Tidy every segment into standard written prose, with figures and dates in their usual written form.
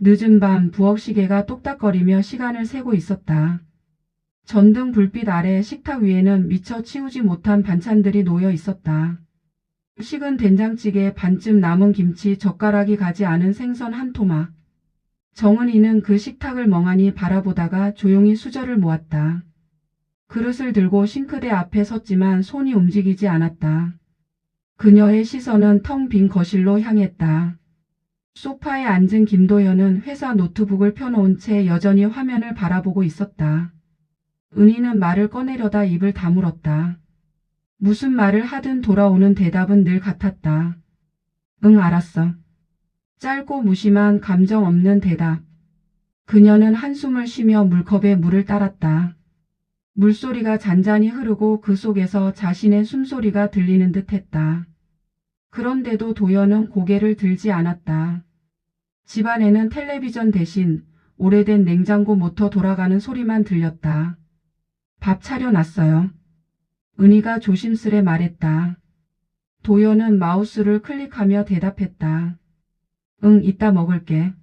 늦은 밤 부엌 시계가 똑딱거리며 시간을 세고 있었다. 전등 불빛 아래 식탁 위에는 미처 치우지 못한 반찬들이 놓여 있었다. 식은 된장찌개 반쯤 남은 김치, 젓가락이 가지 않은 생선 한 토막. 정은이는 그 식탁을 멍하니 바라보다가 조용히 수저를 모았다. 그릇을 들고 싱크대 앞에 섰지만 손이 움직이지 않았다. 그녀의 시선은 텅 빈 거실로 향했다. 소파에 앉은 김도현은 회사 노트북을 펴놓은 채 여전히 화면을 바라보고 있었다. 은희는 말을 꺼내려다 입을 다물었다. 무슨 말을 하든 돌아오는 대답은 늘 같았다. 응, 알았어. 짧고 무심한 감정 없는 대답. 그녀는 한숨을 쉬며 물컵에 물을 따랐다. 물소리가 잔잔히 흐르고 그 속에서 자신의 숨소리가 들리는 듯 했다. 그런데도 도연은 고개를 들지 않았다. 집안에는 텔레비전 대신 오래된 냉장고 모터 돌아가는 소리만 들렸다. 밥 차려놨어요. 은희가 조심스레 말했다. 도연은 마우스를 클릭하며 대답했다. 응, 이따 먹을게.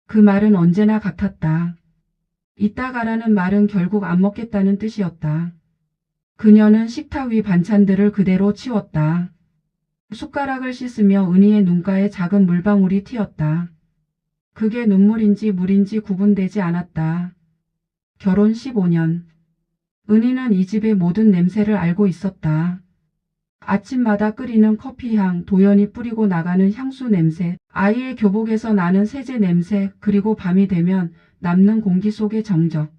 그 말은 언제나 같았다. 이따 가라는 말은 결국 안 먹겠다는 뜻이었다. 그녀는 식탁 위 반찬들을 그대로 치웠다. 숟가락을 씻으며 은희의 눈가에 작은 물방울이 튀었다. 그게 눈물인지 물인지 구분되지 않았다. 결혼 15년. 은희는 이 집의 모든 냄새를 알고 있었다. 아침마다 끓이는 커피향, 도연이 뿌리고 나가는 향수 냄새, 아이의 교복에서 나는 세제 냄새, 그리고 밤이 되면 남는 공기 속의 정적.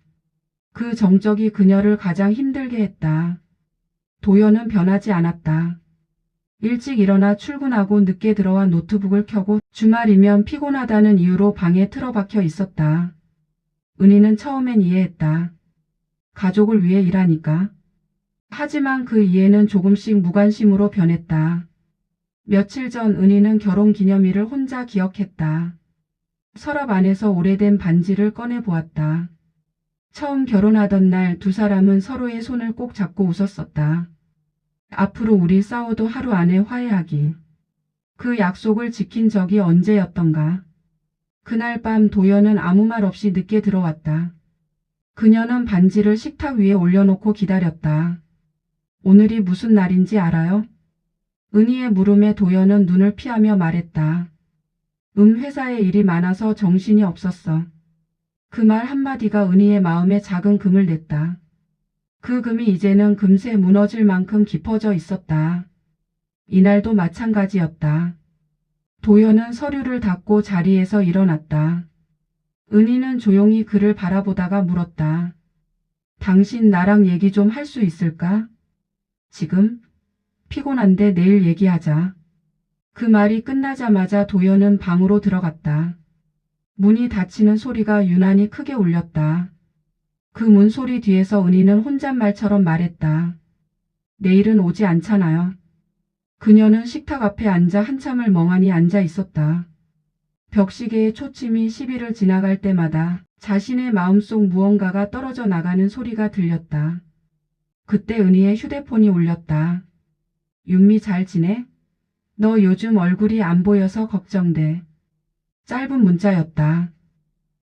그 정적이 그녀를 가장 힘들게 했다. 도연은 변하지 않았다. 일찍 일어나 출근하고 늦게 들어와 노트북을 켜고 주말이면 피곤하다는 이유로 방에 틀어박혀 있었다. 은희는 처음엔 이해했다. 가족을 위해 일하니까. 하지만 그 이해는 조금씩 무관심으로 변했다. 며칠 전 은희는 결혼기념일을 혼자 기억했다. 서랍 안에서 오래된 반지를 꺼내보았다. 처음 결혼하던 날 두 사람은 서로의 손을 꼭 잡고 웃었었다. 앞으로 우리 싸워도 하루 안에 화해하기. 그 약속을 지킨 적이 언제였던가. 그날 밤 도연은 아무 말 없이 늦게 들어왔다. 그녀는 반지를 식탁 위에 올려놓고 기다렸다. 오늘이 무슨 날인지 알아요? 은희의 물음에 도연은 눈을 피하며 말했다. 회사에 일이 많아서 정신이 없었어. 그 말 한마디가 은희의 마음에 작은 금을 냈다. 그 금이 이제는 금세 무너질 만큼 깊어져 있었다. 이날도 마찬가지였다. 도연은 서류를 닫고 자리에서 일어났다. 은희는 조용히 그를 바라보다가 물었다. 당신 나랑 얘기 좀 할 수 있을까? 지금? 피곤한데 내일 얘기하자. 그 말이 끝나자마자 도연은 방으로 들어갔다. 문이 닫히는 소리가 유난히 크게 울렸다. 그 문소리 뒤에서 은희는 혼잣말처럼 말했다. 내일은 오지 않잖아요. 그녀는 식탁 앞에 앉아 한참을 멍하니 앉아 있었다. 벽시계의 초침이 10일을 지나갈 때마다 자신의 마음속 무언가가 떨어져 나가는 소리가 들렸다. 그때 은희의 휴대폰이 울렸다. 윤미 잘 지내? 너 요즘 얼굴이 안 보여서 걱정돼. 짧은 문자였다.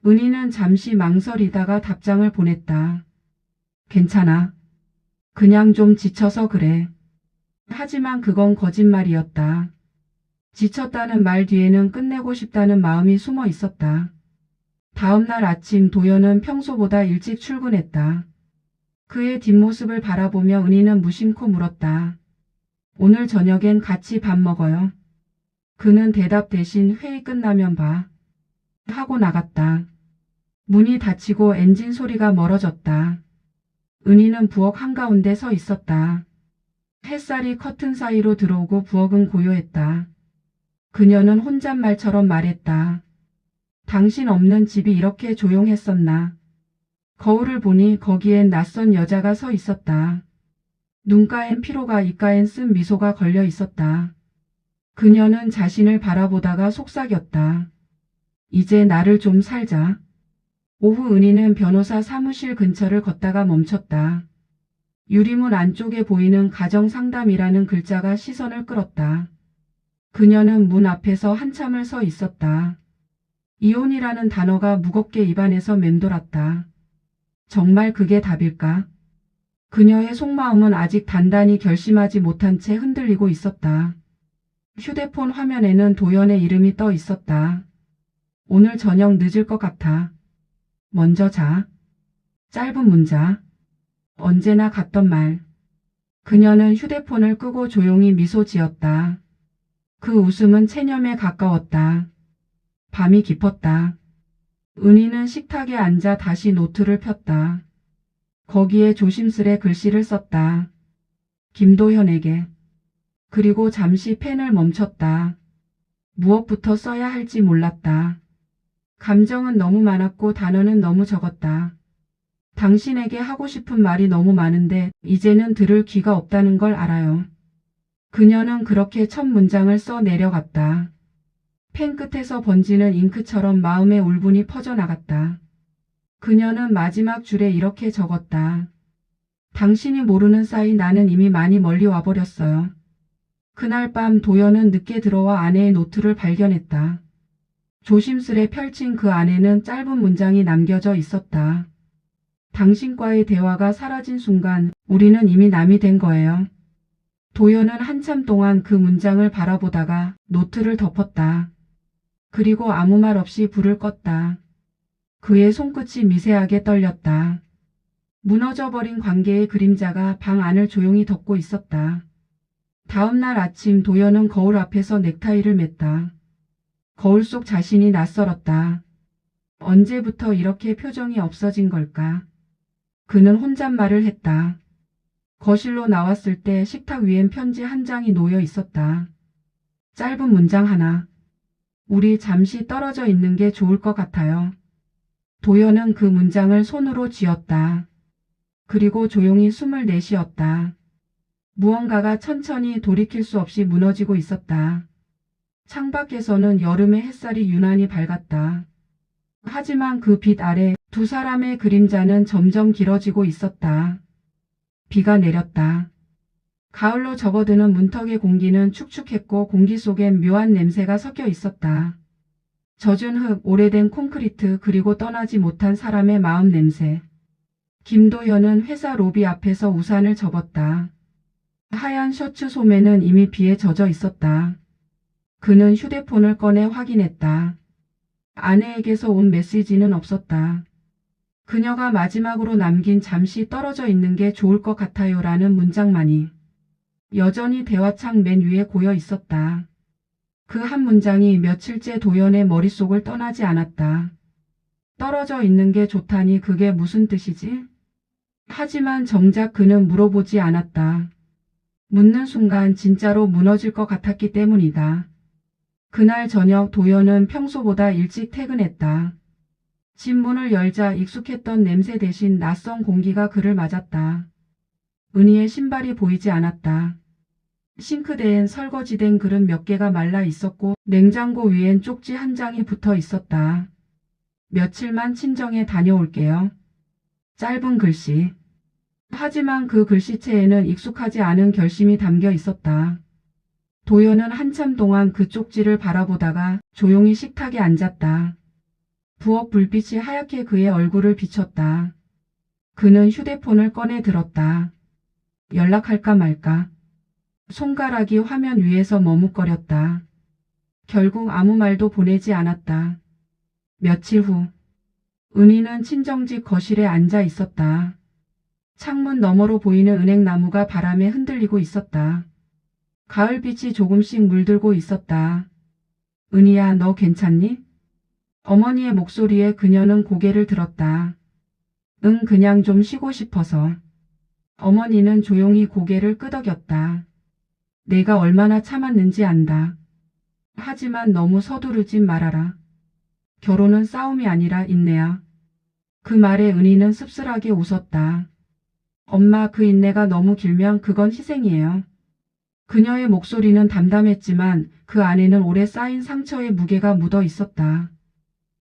은희는 잠시 망설이다가 답장을 보냈다. 괜찮아. 그냥 좀 지쳐서 그래. 하지만 그건 거짓말이었다. 지쳤다는 말 뒤에는 끝내고 싶다는 마음이 숨어 있었다. 다음 날 아침 도연은 평소보다 일찍 출근했다. 그의 뒷모습을 바라보며 은희는 무심코 물었다. 오늘 저녁엔 같이 밥 먹어요. 그는 대답 대신 회의 끝나면 봐. 하고 나갔다. 문이 닫히고 엔진 소리가 멀어졌다. 은희는 부엌 한가운데 서 있었다. 햇살이 커튼 사이로 들어오고 부엌은 고요했다. 그녀는 혼잣말처럼 말했다. 당신 없는 집이 이렇게 조용했었나. 거울을 보니 거기엔 낯선 여자가 서 있었다. 눈가엔 피로가, 입가엔 쓴 미소가 걸려 있었다. 그녀는 자신을 바라보다가 속삭였다. 이제 나를 좀 살자. 오후 은희는 변호사 사무실 근처를 걷다가 멈췄다. 유리문 안쪽에 보이는 가정상담이라는 글자가 시선을 끌었다. 그녀는 문 앞에서 한참을 서 있었다. 이혼이라는 단어가 무겁게 입안에서 맴돌았다. 정말 그게 답일까? 그녀의 속마음은 아직 단단히 결심하지 못한 채 흔들리고 있었다. 휴대폰 화면에는 도연의 이름이 떠 있었다. 오늘 저녁 늦을 것 같아. 먼저 자. 짧은 문자. 언제나 같던 말. 그녀는 휴대폰을 끄고 조용히 미소 지었다. 그 웃음은 체념에 가까웠다. 밤이 깊었다. 은희는 식탁에 앉아 다시 노트를 폈다. 거기에 조심스레 글씨를 썼다. 김도현에게. 그리고 잠시 펜을 멈췄다. 무엇부터 써야 할지 몰랐다. 감정은 너무 많았고 단어는 너무 적었다. 당신에게 하고 싶은 말이 너무 많은데 이제는 들을 귀가 없다는 걸 알아요. 그녀는 그렇게 첫 문장을 써 내려갔다. 펜 끝에서 번지는 잉크처럼 마음의 울분이 퍼져나갔다. 그녀는 마지막 줄에 이렇게 적었다. 당신이 모르는 사이 나는 이미 많이 멀리 와버렸어요. 그날 밤 도연은 늦게 들어와 아내의 노트를 발견했다. 조심스레 펼친 그 안에는 짧은 문장이 남겨져 있었다. 당신과의 대화가 사라진 순간 우리는 이미 남이 된 거예요. 도연은 한참 동안 그 문장을 바라보다가 노트를 덮었다. 그리고 아무 말 없이 불을 껐다. 그의 손끝이 미세하게 떨렸다. 무너져버린 관계의 그림자가 방 안을 조용히 덮고 있었다. 다음 날 아침 도연은 거울 앞에서 넥타이를 맸다. 거울 속 자신이 낯설었다. 언제부터 이렇게 표정이 없어진 걸까? 그는 혼잣말을 했다. 거실로 나왔을 때 식탁 위엔 편지 한 장이 놓여 있었다. 짧은 문장 하나. 우리 잠시 떨어져 있는 게 좋을 것 같아요. 도연은 그 문장을 손으로 쥐었다. 그리고 조용히 숨을 내쉬었다. 무언가가 천천히 돌이킬 수 없이 무너지고 있었다. 창밖에서는 여름의 햇살이 유난히 밝았다. 하지만 그 빛 아래 두 사람의 그림자는 점점 길어지고 있었다. 비가 내렸다. 가을로 접어드는 문턱의 공기는 축축했고 공기 속엔 묘한 냄새가 섞여 있었다. 젖은 흙, 오래된 콘크리트, 그리고 떠나지 못한 사람의 마음 냄새. 김도현은 회사 로비 앞에서 우산을 접었다. 하얀 셔츠 소매는 이미 비에 젖어 있었다. 그는 휴대폰을 꺼내 확인했다. 아내에게서 온 메시지는 없었다. 그녀가 마지막으로 남긴 잠시 떨어져 있는 게 좋을 것 같아요 라는 문장만이 여전히 대화창 맨 위에 고여 있었다. 그 한 문장이 며칠째 도연의 머릿속을 떠나지 않았다. 떨어져 있는 게 좋다니 그게 무슨 뜻이지? 하지만 정작 그는 물어보지 않았다. 묻는 순간 진짜로 무너질 것 같았기 때문이다. 그날 저녁 도연은 평소보다 일찍 퇴근했다. 집 문을 열자 익숙했던 냄새 대신 낯선 공기가 그를 맞았다. 은희의 신발이 보이지 않았다. 싱크대엔 설거지된 그릇 몇 개가 말라 있었고 냉장고 위엔 쪽지 한 장이 붙어 있었다. 며칠만 친정에 다녀올게요. 짧은 글씨. 하지만 그 글씨체에는 익숙하지 않은 결심이 담겨 있었다. 도연은 한참 동안 그 쪽지를 바라보다가 조용히 식탁에 앉았다. 부엌 불빛이 하얗게 그의 얼굴을 비췄다. 그는 휴대폰을 꺼내 들었다. 연락할까 말까. 손가락이 화면 위에서 머뭇거렸다. 결국 아무 말도 보내지 않았다. 며칠 후 은희는 친정집 거실에 앉아 있었다. 창문 너머로 보이는 은행나무가 바람에 흔들리고 있었다. 가을빛이 조금씩 물들고 있었다. 은희야, 너 괜찮니? 어머니의 목소리에 그녀는 고개를 들었다. 응, 그냥 좀 쉬고 싶어서. 어머니는 조용히 고개를 끄덕였다. 내가 얼마나 참았는지 안다. 하지만 너무 서두르지 말아라. 결혼은 싸움이 아니라 인내야. 그 말에 은희는 씁쓸하게 웃었다. 엄마, 그 인내가 너무 길면 그건 희생이에요. 그녀의 목소리는 담담했지만 그 안에는 오래 쌓인 상처의 무게가 묻어 있었다.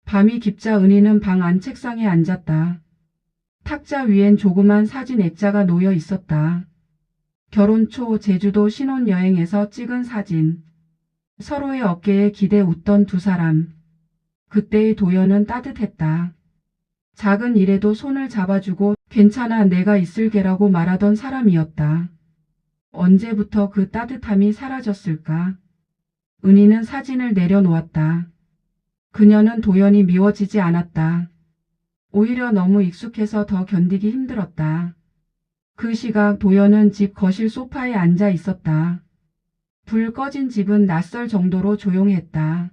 밤이 깊자 은희는 방 안 책상에 앉았다. 탁자 위엔 조그만 사진 액자가 놓여 있었다. 결혼 초 제주도 신혼여행에서 찍은 사진. 서로의 어깨에 기대 웃던 두 사람. 그때의 도연은 따뜻했다. 작은 일에도 손을 잡아주고 괜찮아 내가 있을게라고 말하던 사람이었다. 언제부터 그 따뜻함이 사라졌을까? 은희는 사진을 내려놓았다. 그녀는 도연이 미워지지 않았다. 오히려 너무 익숙해서 더 견디기 힘들었다. 그 시각 도연은 집 거실 소파에 앉아 있었다. 불 꺼진 집은 낯설 정도로 조용했다.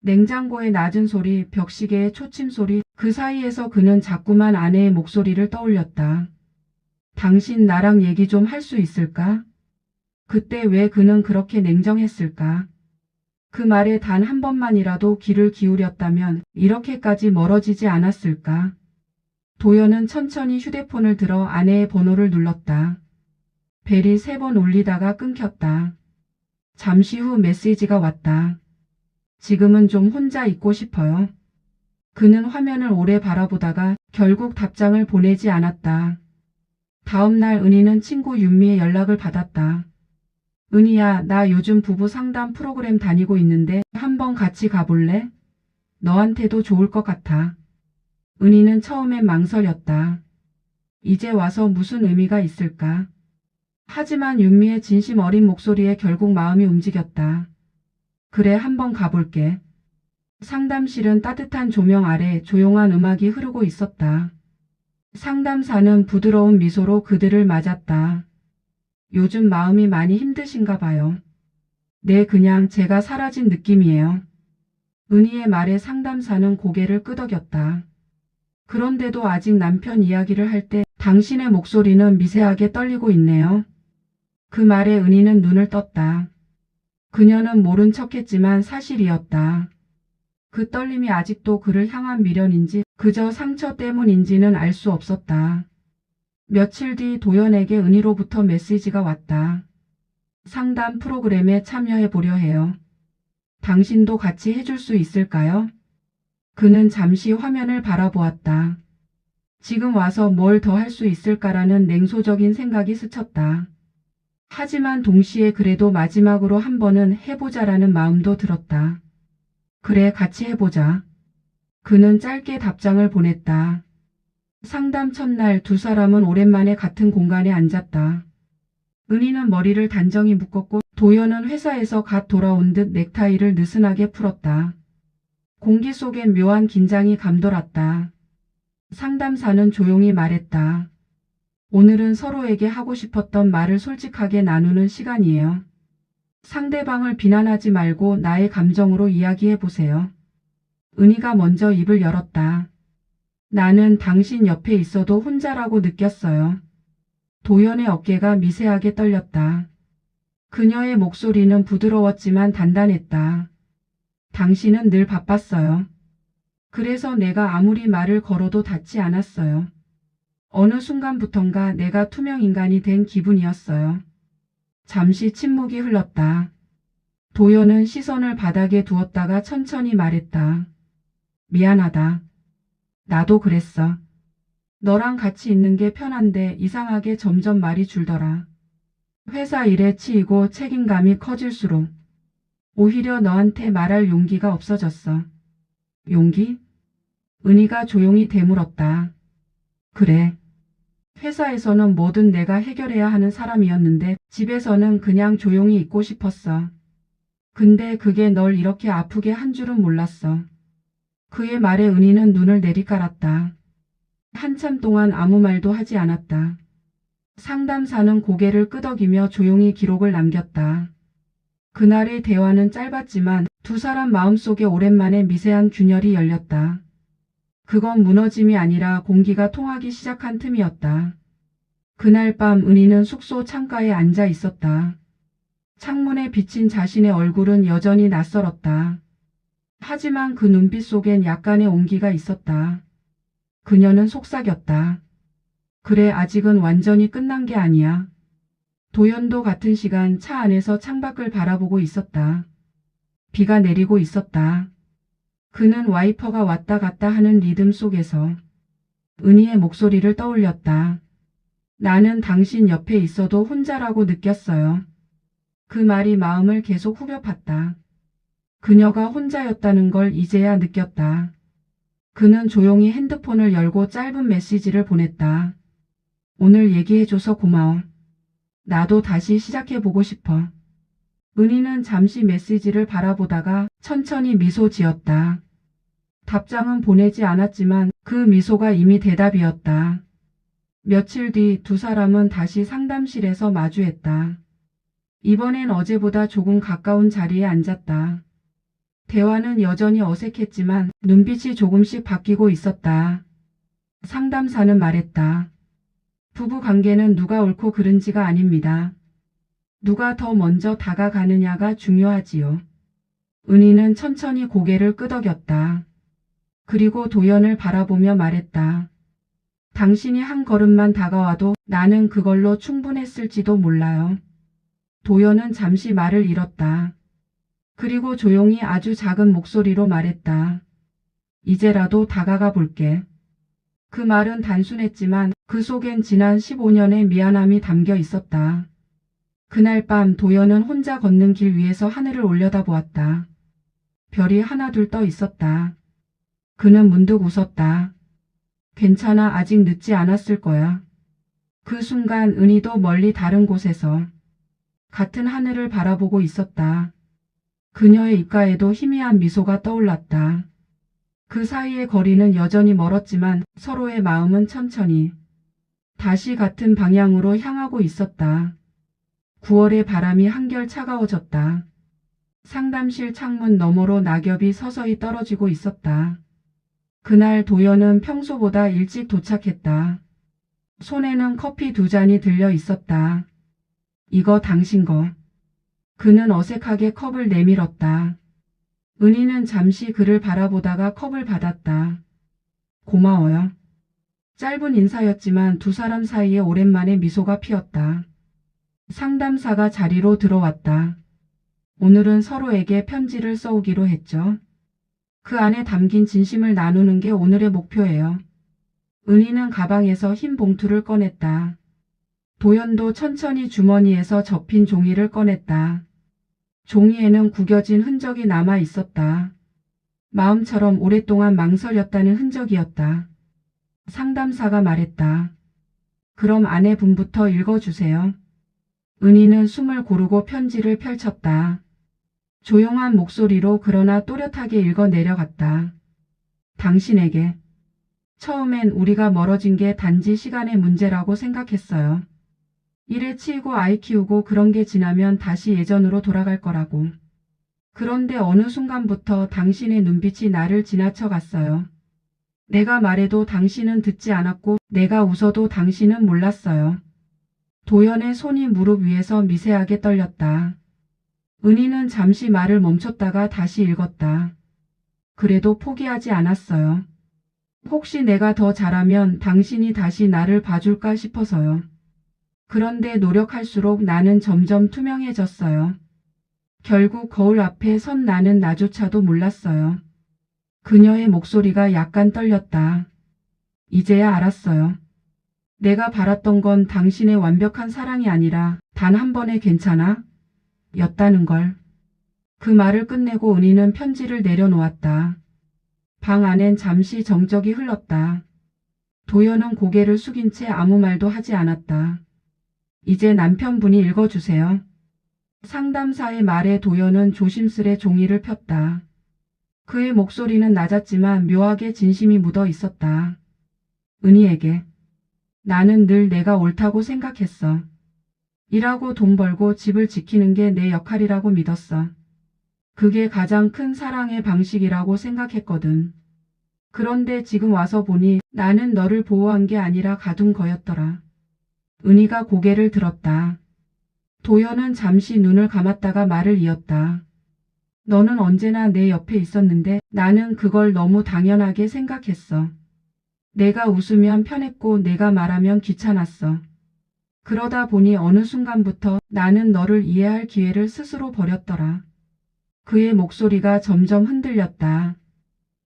냉장고의 낮은 소리, 벽시계의 초침 소리, 그 사이에서 그는 자꾸만 아내의 목소리를 떠올렸다. 당신 나랑 얘기 좀 할 수 있을까? 그때 왜 그는 그렇게 냉정했을까? 그 말에 단 한 번만이라도 귀를 기울였다면 이렇게까지 멀어지지 않았을까? 도연은 천천히 휴대폰을 들어 아내의 번호를 눌렀다. 벨이 3번 울리다가 끊겼다. 잠시 후 메시지가 왔다. 지금은 좀 혼자 있고 싶어요. 그는 화면을 오래 바라보다가 결국 답장을 보내지 않았다. 다음 날 은희는 친구 윤미의 연락을 받았다. 은희야, 나 요즘 부부 상담 프로그램 다니고 있는데 한번 같이 가볼래? 너한테도 좋을 것 같아. 은희는 처음엔 망설였다. 이제 와서 무슨 의미가 있을까? 하지만 윤미의 진심 어린 목소리에 결국 마음이 움직였다. 그래, 한번 가볼게. 상담실은 따뜻한 조명 아래 조용한 음악이 흐르고 있었다. 상담사는 부드러운 미소로 그들을 맞았다. 요즘 마음이 많이 힘드신가 봐요. 네, 그냥 제가 사라진 느낌이에요. 은희의 말에 상담사는 고개를 끄덕였다. 그런데도 아직 남편 이야기를 할 때 당신의 목소리는 미세하게 떨리고 있네요. 그 말에 은희는 눈을 떴다. 그녀는 모른 척했지만 사실이었다. 그 떨림이 아직도 그를 향한 미련인지 그저 상처 때문인지는 알 수 없었다. 며칠 뒤 도연에게 은희로부터 메시지가 왔다. 상담 프로그램에 참여해 보려 해요. 당신도 같이 해줄 수 있을까요? 그는 잠시 화면을 바라보았다. 지금 와서 뭘 더 할 수 있을까라는 냉소적인 생각이 스쳤다. 하지만 동시에 그래도 마지막으로 한 번은 해보자라는 마음도 들었다. 그래, 같이 해보자. 그는 짧게 답장을 보냈다. 상담 첫날 두 사람은 오랜만에 같은 공간에 앉았다. 은희는 머리를 단정히 묶었고 도연은 회사에서 갓 돌아온 듯 넥타이를 느슨하게 풀었다. 공기 속엔 묘한 긴장이 감돌았다. 상담사는 조용히 말했다. 오늘은 서로에게 하고 싶었던 말을 솔직하게 나누는 시간이에요. 상대방을 비난하지 말고 나의 감정으로 이야기해 보세요. 은희가 먼저 입을 열었다. 나는 당신 옆에 있어도 혼자라고 느꼈어요. 도연의 어깨가 미세하게 떨렸다. 그녀의 목소리는 부드러웠지만 단단했다. 당신은 늘 바빴어요. 그래서 내가 아무리 말을 걸어도 닿지 않았어요. 어느 순간부턴가 내가 투명 인간이 된 기분이었어요. 잠시 침묵이 흘렀다. 도연은 시선을 바닥에 두었다가 천천히 말했다. 미안하다. 나도 그랬어. 너랑 같이 있는 게 편한데 이상하게 점점 말이 줄더라. 회사 일에 치이고 책임감이 커질수록 오히려 너한테 말할 용기가 없어졌어. 용기? 은희가 조용히 되물었다. 그래. 회사에서는 뭐든 내가 해결해야 하는 사람이었는데 집에서는 그냥 조용히 있고 싶었어. 근데 그게 널 이렇게 아프게 한 줄은 몰랐어. 그의 말에 은희는 눈을 내리깔았다. 한참 동안 아무 말도 하지 않았다. 상담사는 고개를 끄덕이며 조용히 기록을 남겼다. 그날의 대화는 짧았지만 두 사람 마음속에 오랜만에 미세한 균열이 열렸다. 그건 무너짐이 아니라 공기가 통하기 시작한 틈이었다. 그날 밤 은희는 숙소 창가에 앉아 있었다. 창문에 비친 자신의 얼굴은 여전히 낯설었다. 하지만 그 눈빛 속엔 약간의 온기가 있었다. 그녀는 속삭였다. 그래, 아직은 완전히 끝난 게 아니야. 도연도 같은 시간 차 안에서 창밖을 바라보고 있었다. 비가 내리고 있었다. 그는 와이퍼가 왔다 갔다 하는 리듬 속에서 은희의 목소리를 떠올렸다. 나는 당신 옆에 있어도 혼자라고 느꼈어요. 그 말이 마음을 계속 후벼 팠다. 그녀가 혼자였다는 걸 이제야 느꼈다. 그는 조용히 핸드폰을 열고 짧은 메시지를 보냈다. 오늘 얘기해줘서 고마워. 나도 다시 시작해보고 싶어. 은희는 잠시 메시지를 바라보다가 천천히 미소 지었다. 답장은 보내지 않았지만 그 미소가 이미 대답이었다. 며칠 뒤 두 사람은 다시 상담실에서 마주했다. 이번엔 어제보다 조금 가까운 자리에 앉았다. 대화는 여전히 어색했지만 눈빛이 조금씩 바뀌고 있었다. 상담사는 말했다. 부부 관계는 누가 옳고 그른지가 아닙니다. 누가 더 먼저 다가가느냐가 중요하지요. 은희는 천천히 고개를 끄덕였다. 그리고 도연을 바라보며 말했다. 당신이 한 걸음만 다가와도 나는 그걸로 충분했을지도 몰라요. 도연은 잠시 말을 잃었다. 그리고 조용히 아주 작은 목소리로 말했다. 이제라도 다가가 볼게. 그 말은 단순했지만 그 속엔 지난 15년의 미안함이 담겨 있었다. 그날 밤 도연은 혼자 걷는 길 위에서 하늘을 올려다보았다. 별이 하나둘 떠 있었다. 그는 문득 웃었다. 괜찮아, 아직 늦지 않았을 거야. 그 순간 은희도 멀리 다른 곳에서 같은 하늘을 바라보고 있었다. 그녀의 입가에도 희미한 미소가 떠올랐다. 그 사이의 거리는 여전히 멀었지만 서로의 마음은 천천히 다시 같은 방향으로 향하고 있었다. 9월의 바람이 한결 차가워졌다. 상담실 창문 너머로 낙엽이 서서히 떨어지고 있었다. 그날 도연은 평소보다 일찍 도착했다. 손에는 커피 2잔이 들려 있었다. 이거 당신 거. 그는 어색하게 컵을 내밀었다. 은희는 잠시 그를 바라보다가 컵을 받았다. 고마워요. 짧은 인사였지만 두 사람 사이에 오랜만에 미소가 피었다. 상담사가 자리로 들어왔다. 오늘은 서로에게 편지를 써오기로 했죠. 그 안에 담긴 진심을 나누는 게 오늘의 목표예요. 은희는 가방에서 흰 봉투를 꺼냈다. 도연도 천천히 주머니에서 접힌 종이를 꺼냈다. 종이에는 구겨진 흔적이 남아 있었다. 마음처럼 오랫동안 망설였다는 흔적이었다. 상담사가 말했다. 그럼 아내분부터 읽어주세요. 은희는 숨을 고르고 편지를 펼쳤다. 조용한 목소리로 그러나 또렷하게 읽어 내려갔다. 당신에게. 처음엔 우리가 멀어진 게 단지 시간의 문제라고 생각했어요. 일에 치이고 아이 키우고 그런 게 지나면 다시 예전으로 돌아갈 거라고. 그런데 어느 순간부터 당신의 눈빛이 나를 지나쳐 갔어요. 내가 말해도 당신은 듣지 않았고 내가 웃어도 당신은 몰랐어요. 도연의 손이 무릎 위에서 미세하게 떨렸다. 은희는 잠시 말을 멈췄다가 다시 읽었다. 그래도 포기하지 않았어요. 혹시 내가 더 잘하면 당신이 다시 나를 봐줄까 싶어서요. 그런데 노력할수록 나는 점점 투명해졌어요. 결국 거울 앞에 선 나는 나조차도 몰랐어요. 그녀의 목소리가 약간 떨렸다. 이제야 알았어요. 내가 바랐던 건 당신의 완벽한 사랑이 아니라 단 한 번의 괜찮아? 였다는 걸. 그 말을 끝내고 은희는 편지를 내려놓았다. 방 안엔 잠시 정적이 흘렀다. 도연은 고개를 숙인 채 아무 말도 하지 않았다. 이제 남편분이 읽어주세요. 상담사의 말에 도연은 조심스레 종이를 폈다. 그의 목소리는 낮았지만 묘하게 진심이 묻어 있었다. 은희에게. 나는 늘 내가 옳다고 생각했어. 일하고 돈 벌고 집을 지키는 게 내 역할이라고 믿었어. 그게 가장 큰 사랑의 방식이라고 생각했거든. 그런데 지금 와서 보니 나는 너를 보호한 게 아니라 가둔 거였더라. 은희가 고개를 들었다. 도연은 잠시 눈을 감았다가 말을 이었다. 너는 언제나 내 옆에 있었는데 나는 그걸 너무 당연하게 생각했어. 내가 웃으면 편했고 내가 말하면 귀찮았어. 그러다 보니 어느 순간부터 나는 너를 이해할 기회를 스스로 버렸더라. 그의 목소리가 점점 흔들렸다.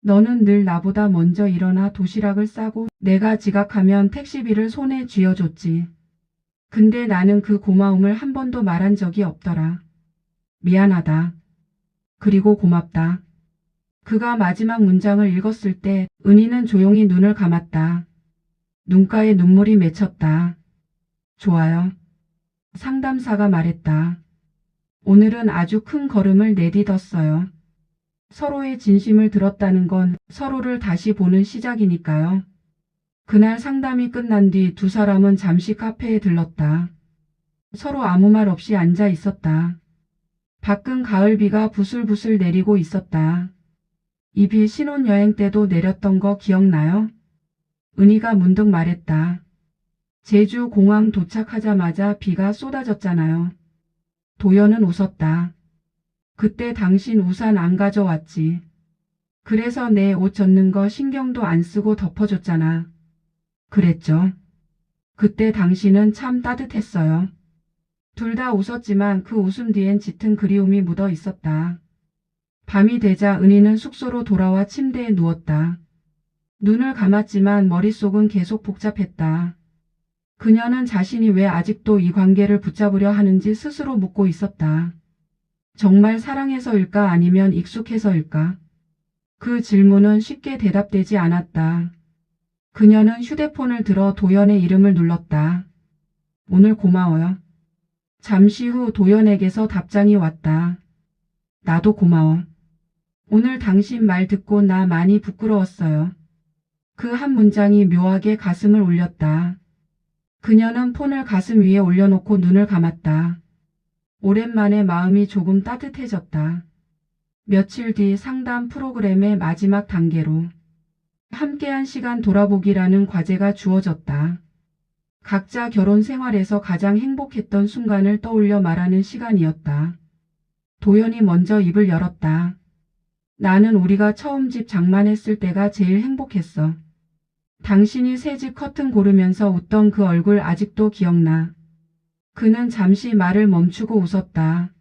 너는 늘 나보다 먼저 일어나 도시락을 싸고 내가 지각하면 택시비를 손에 쥐어줬지. 근데 나는 그 고마움을 한 번도 말한 적이 없더라. 미안하다. 그리고 고맙다. 그가 마지막 문장을 읽었을 때 은희는 조용히 눈을 감았다. 눈가에 눈물이 맺혔다. 좋아요. 상담사가 말했다. 오늘은 아주 큰 걸음을 내딛었어요. 서로의 진심을 들었다는 건 서로를 다시 보는 시작이니까요. 그날 상담이 끝난 뒤 두 사람은 잠시 카페에 들렀다. 서로 아무 말 없이 앉아 있었다. 밖은 가을비가 부슬부슬 내리고 있었다. 이 비 신혼여행 때도 내렸던 거 기억나요? 은희가 문득 말했다. 제주 공항 도착하자마자 비가 쏟아졌잖아요. 도연은 웃었다. 그때 당신 우산 안 가져왔지. 그래서 내 옷 젖는 거 신경도 안 쓰고 덮어줬잖아. 그랬죠. 그때 당신은 참 따뜻했어요. 둘 다 웃었지만 그 웃음 뒤엔 짙은 그리움이 묻어 있었다. 밤이 되자 은희는 숙소로 돌아와 침대에 누웠다. 눈을 감았지만 머릿속은 계속 복잡했다. 그녀는 자신이 왜 아직도 이 관계를 붙잡으려 하는지 스스로 묻고 있었다. 정말 사랑해서일까 아니면 익숙해서일까? 그 질문은 쉽게 대답되지 않았다. 그녀는 휴대폰을 들어 도연의 이름을 눌렀다. 오늘 고마워요. 잠시 후 도연에게서 답장이 왔다. 나도 고마워. 오늘 당신 말 듣고 나 많이 부끄러웠어요. 그 한 문장이 묘하게 가슴을 울렸다. 그녀는 폰을 가슴 위에 올려놓고 눈을 감았다. 오랜만에 마음이 조금 따뜻해졌다. 며칠 뒤 상담 프로그램의 마지막 단계로 함께한 시간 돌아보기라는 과제가 주어졌다. 각자 결혼 생활에서 가장 행복했던 순간을 떠올려 말하는 시간이었다. 도연이 먼저 입을 열었다. 나는 우리가 처음 집 장만했을 때가 제일 행복했어. 당신이 새 집 커튼 고르면서 웃던 그 얼굴 아직도 기억나. 그는 잠시 말을 멈추고 웃었다.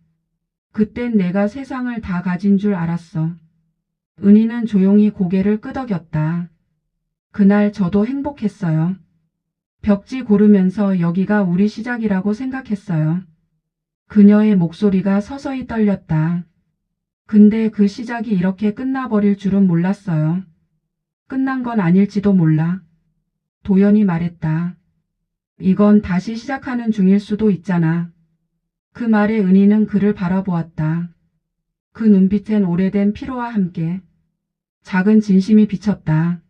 그땐 내가 세상을 다 가진 줄 알았어. 은희는 조용히 고개를 끄덕였다. 그날 저도 행복했어요. 벽지 고르면서 여기가 우리 시작이라고 생각했어요. 그녀의 목소리가 서서히 떨렸다. 근데 그 시작이 이렇게 끝나버릴 줄은 몰랐어요. 끝난 건 아닐지도 몰라. 도연이 말했다. 이건 다시 시작하는 중일 수도 있잖아. 그 말에 은희는 그를 바라보았다. 그 눈빛엔 오래된 피로와 함께 작은 진심이 비쳤다.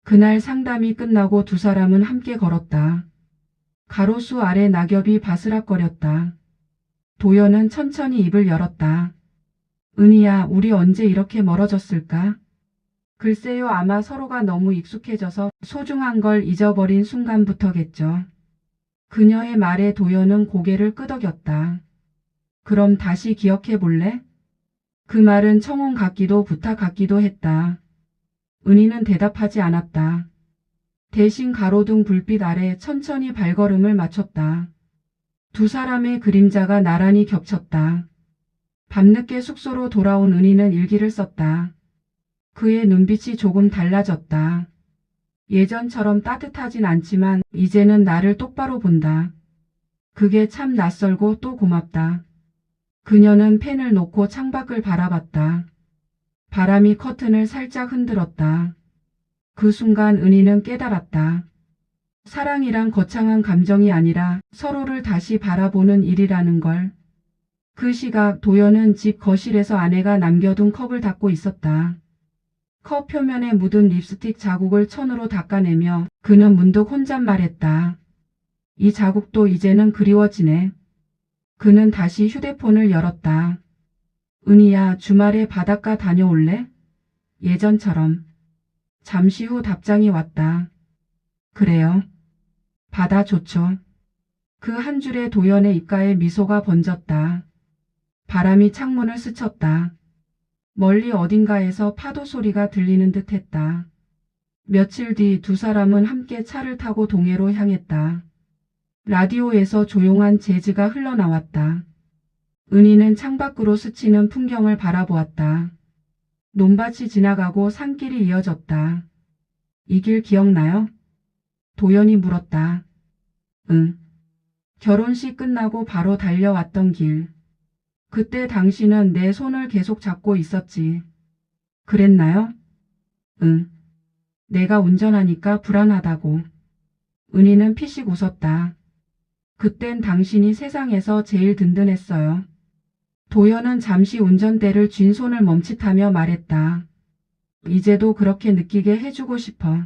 그날 상담이 끝나고 두 사람은 함께 걸었다. 가로수 아래 낙엽이 바스락거렸다. 도연은 천천히 입을 열었다. 은희야, 우리 언제 이렇게 멀어졌을까? 글쎄요, 아마 서로가 너무 익숙해져서 소중한 걸 잊어버린 순간부터겠죠. 그녀의 말에 도연은 고개를 끄덕였다. 그럼 다시 기억해 볼래? 그 말은 청혼 같기도 부탁 같기도 했다. 은희는 대답하지 않았다. 대신 가로등 불빛 아래 천천히 발걸음을 맞췄다. 두 사람의 그림자가 나란히 겹쳤다. 밤늦게 숙소로 돌아온 은희는 일기를 썼다. 그의 눈빛이 조금 달라졌다. 예전처럼 따뜻하진 않지만 이제는 나를 똑바로 본다. 그게 참 낯설고 또 고맙다. 그녀는 펜을 놓고 창밖을 바라봤다. 바람이 커튼을 살짝 흔들었다. 그 순간 은희는 깨달았다. 사랑이란 거창한 감정이 아니라 서로를 다시 바라보는 일이라는 걸. 그 시각 도연은 집 거실에서 아내가 남겨둔 컵을 닦고 있었다. 컵 표면에 묻은 립스틱 자국을 천으로 닦아내며 그는 문득 혼잣말했다. 이 자국도 이제는 그리워지네. 그는 다시 휴대폰을 열었다. 은희야, 주말에 바닷가 다녀올래? 예전처럼. 잠시 후 답장이 왔다. 그래요. 바다 좋죠. 그 한 줄에 도연의 입가에 미소가 번졌다. 바람이 창문을 스쳤다. 멀리 어딘가에서 파도 소리가 들리는 듯 했다. 며칠 뒤 두 사람은 함께 차를 타고 동해로 향했다. 라디오에서 조용한 재즈가 흘러나왔다. 은희는 창밖으로 스치는 풍경을 바라보았다. 논밭이 지나가고 산길이 이어졌다. 이 길 기억나요? 도연이 물었다. 응. 결혼식 끝나고 바로 달려왔던 길. 그때 당신은 내 손을 계속 잡고 있었지. 그랬나요? 응. 내가 운전하니까 불안하다고. 은희는 피식 웃었다. 그땐 당신이 세상에서 제일 든든했어요. 도연은 잠시 운전대를 쥔 손을 멈칫하며 말했다. 이제도 그렇게 느끼게 해주고 싶어.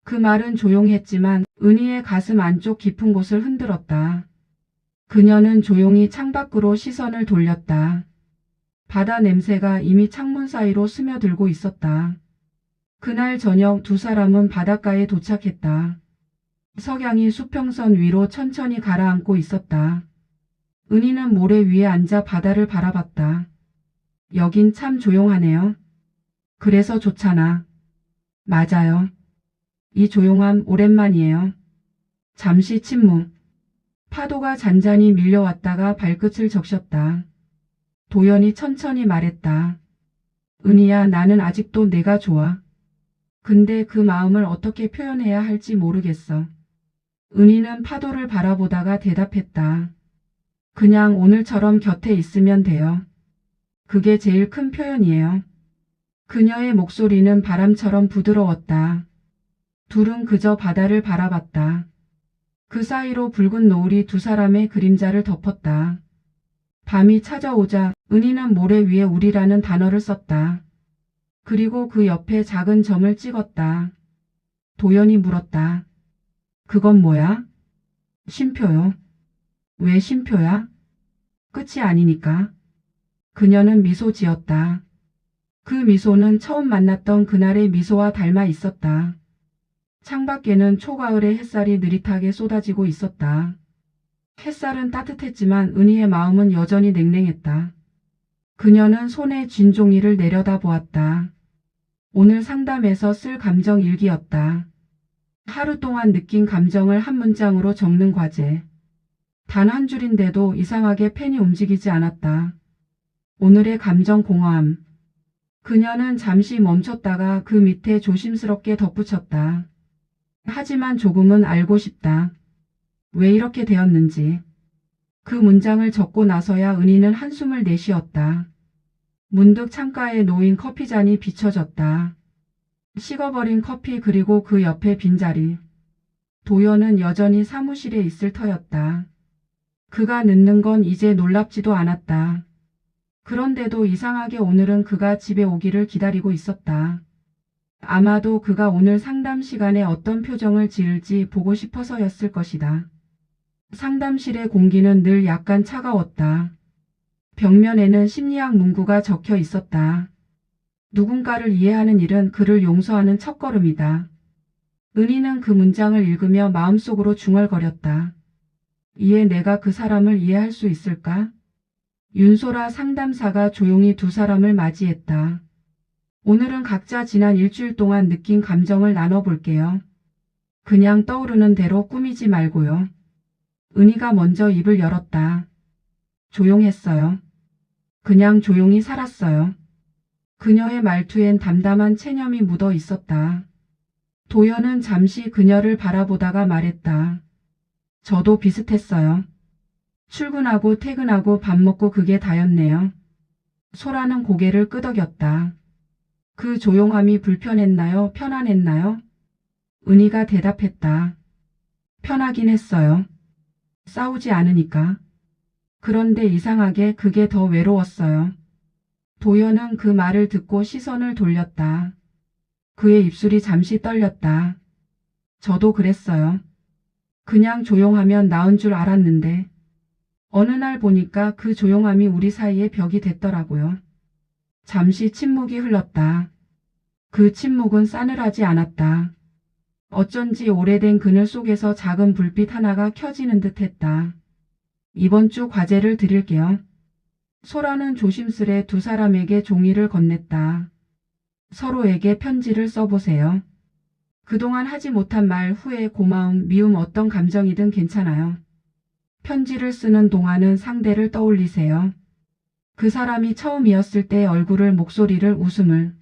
그 말은 조용했지만 은희의 가슴 안쪽 깊은 곳을 흔들었다. 그녀는 조용히 창밖으로 시선을 돌렸다. 바다 냄새가 이미 창문 사이로 스며들고 있었다. 그날 저녁 두 사람은 바닷가에 도착했다. 석양이 수평선 위로 천천히 가라앉고 있었다. 은희는 모래 위에 앉아 바다를 바라봤다. 여긴 참 조용하네요. 그래서 좋잖아. 맞아요. 이 조용함 오랜만이에요. 잠시 침묵. 파도가 잔잔히 밀려왔다가 발끝을 적셨다. 도연이 천천히 말했다. 은희야, 나는 아직도 내가 좋아. 근데 그 마음을 어떻게 표현해야 할지 모르겠어. 은희는 파도를 바라보다가 대답했다. 그냥 오늘처럼 곁에 있으면 돼요. 그게 제일 큰 표현이에요. 그녀의 목소리는 바람처럼 부드러웠다. 둘은 그저 바다를 바라봤다. 그 사이로 붉은 노을이 두 사람의 그림자를 덮었다. 밤이 찾아오자 은희는 모래 위에 우리라는 단어를 썼다. 그리고 그 옆에 작은 점을 찍었다. 도연이 물었다. 그건 뭐야? 쉼표요. 왜 쉼표야? 끝이 아니니까. 그녀는 미소 지었다. 그 미소는 처음 만났던 그날의 미소와 닮아 있었다. 창밖에는 초가을의 햇살이 느릿하게 쏟아지고 있었다. 햇살은 따뜻했지만 은희의 마음은 여전히 냉랭했다. 그녀는 손에 쥔 종이를 내려다보았다. 오늘 상담에서 쓸 감정 일기였다. 하루 동안 느낀 감정을 한 문장으로 적는 과제. 단 한 줄인데도 이상하게 펜이 움직이지 않았다. 오늘의 감정 공허함. 그녀는 잠시 멈췄다가 그 밑에 조심스럽게 덧붙였다. 하지만 조금은 알고 싶다. 왜 이렇게 되었는지. 그 문장을 적고 나서야 은희는 한숨을 내쉬었다. 문득 창가에 놓인 커피잔이 비춰졌다. 식어버린 커피 그리고 그 옆에 빈자리. 도연은 여전히 사무실에 있을 터였다. 그가 늦는 건 이제 놀랍지도 않았다. 그런데도 이상하게 오늘은 그가 집에 오기를 기다리고 있었다. 아마도 그가 오늘 상담 시간에 어떤 표정을 지을지 보고 싶어서였을 것이다. 상담실의 공기는 늘 약간 차가웠다. 벽면에는 심리학 문구가 적혀 있었다. 누군가를 이해하는 일은 그를 용서하는 첫걸음이다. 은희는 그 문장을 읽으며 마음속으로 중얼거렸다. 이에 내가 그 사람을 이해할 수 있을까? 윤소라 상담사가 조용히 두 사람을 맞이했다. 오늘은 각자 지난 일주일 동안 느낀 감정을 나눠볼게요. 그냥 떠오르는 대로 꾸미지 말고요. 은희가 먼저 입을 열었다. 조용했어요. 그냥 조용히 살았어요. 그녀의 말투엔 담담한 체념이 묻어 있었다. 도연은 잠시 그녀를 바라보다가 말했다. 저도 비슷했어요. 출근하고 퇴근하고 밥 먹고 그게 다였네요. 소라는 고개를 끄덕였다. 그 조용함이 불편했나요? 편안했나요? 은희가 대답했다. 편하긴 했어요. 싸우지 않으니까. 그런데 이상하게 그게 더 외로웠어요. 도연은 그 말을 듣고 시선을 돌렸다. 그의 입술이 잠시 떨렸다. 저도 그랬어요. 그냥 조용하면 나은 줄 알았는데 어느 날 보니까 그 조용함이 우리 사이의 벽이 됐더라고요. 잠시 침묵이 흘렀다. 그 침묵은 싸늘하지 않았다. 어쩐지 오래된 그늘 속에서 작은 불빛 하나가 켜지는 듯 했다. 이번 주 과제를 드릴게요. 소라는 조심스레 두 사람에게 종이를 건넸다. 서로에게 편지를 써보세요. 그동안 하지 못한 말, 후회, 고마움, 미움 어떤 감정이든 괜찮아요. 편지를 쓰는 동안은 상대를 떠올리세요. 그 사람이 처음이었을 때 얼굴을, 목소리를, 웃음을.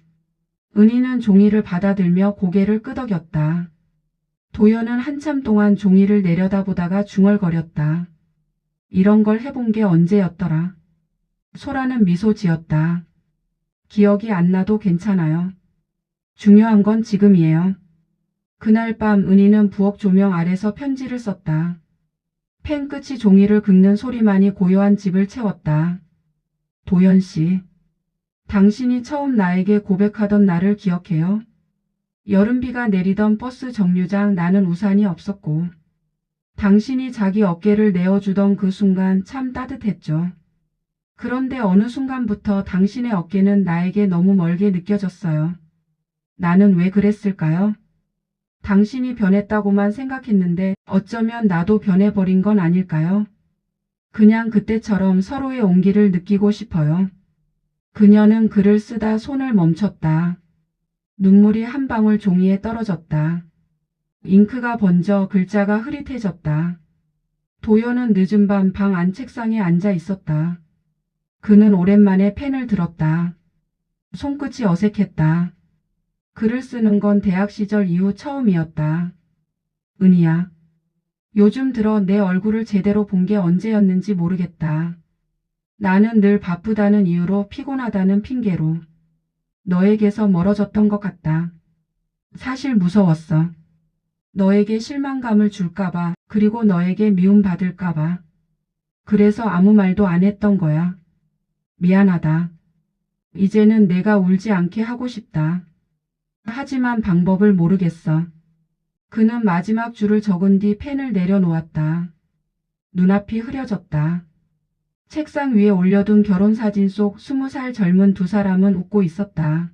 은희는 종이를 받아들며 고개를 끄덕였다. 도연은 한참 동안 종이를 내려다보다가 중얼거렸다. 이런 걸 해본 게 언제였더라. 소라는 미소 지었다. 기억이 안 나도 괜찮아요. 중요한 건 지금이에요. 그날 밤 은희는 부엌 조명 아래서 편지를 썼다. 펜 끝이 종이를 긁는 소리만이 고요한 집을 채웠다. 도연 씨, 당신이 처음 나에게 고백하던 날을 기억해요? 여름비가 내리던 버스 정류장 나는 우산이 없었고 당신이 자기 어깨를 내어주던 그 순간 참 따뜻했죠. 그런데 어느 순간부터 당신의 어깨는 나에게 너무 멀게 느껴졌어요. 나는 왜 그랬을까요? 당신이 변했다고만 생각했는데 어쩌면 나도 변해버린 건 아닐까요? 그냥 그때처럼 서로의 온기를 느끼고 싶어요. 그녀는 글을 쓰다 손을 멈췄다. 눈물이 한 방울 종이에 떨어졌다. 잉크가 번져 글자가 흐릿해졌다. 도연은 늦은 밤 방 안 책상에 앉아 있었다. 그는 오랜만에 펜을 들었다. 손끝이 어색했다. 글을 쓰는 건 대학 시절 이후 처음이었다. 은희야, 요즘 들어 내 얼굴을 제대로 본 게 언제였는지 모르겠다. 나는 늘 바쁘다는 이유로 피곤하다는 핑계로 너에게서 멀어졌던 것 같다. 사실 무서웠어. 너에게 실망감을 줄까봐, 그리고 너에게 미움받을까봐. 그래서 아무 말도 안 했던 거야. 미안하다. 이제는 내가 울지 않게 하고 싶다. 하지만 방법을 모르겠어. 그는 마지막 줄을 적은 뒤 펜을 내려놓았다. 눈앞이 흐려졌다. 책상 위에 올려둔 결혼사진 속 20살 젊은 두 사람은 웃고 있었다.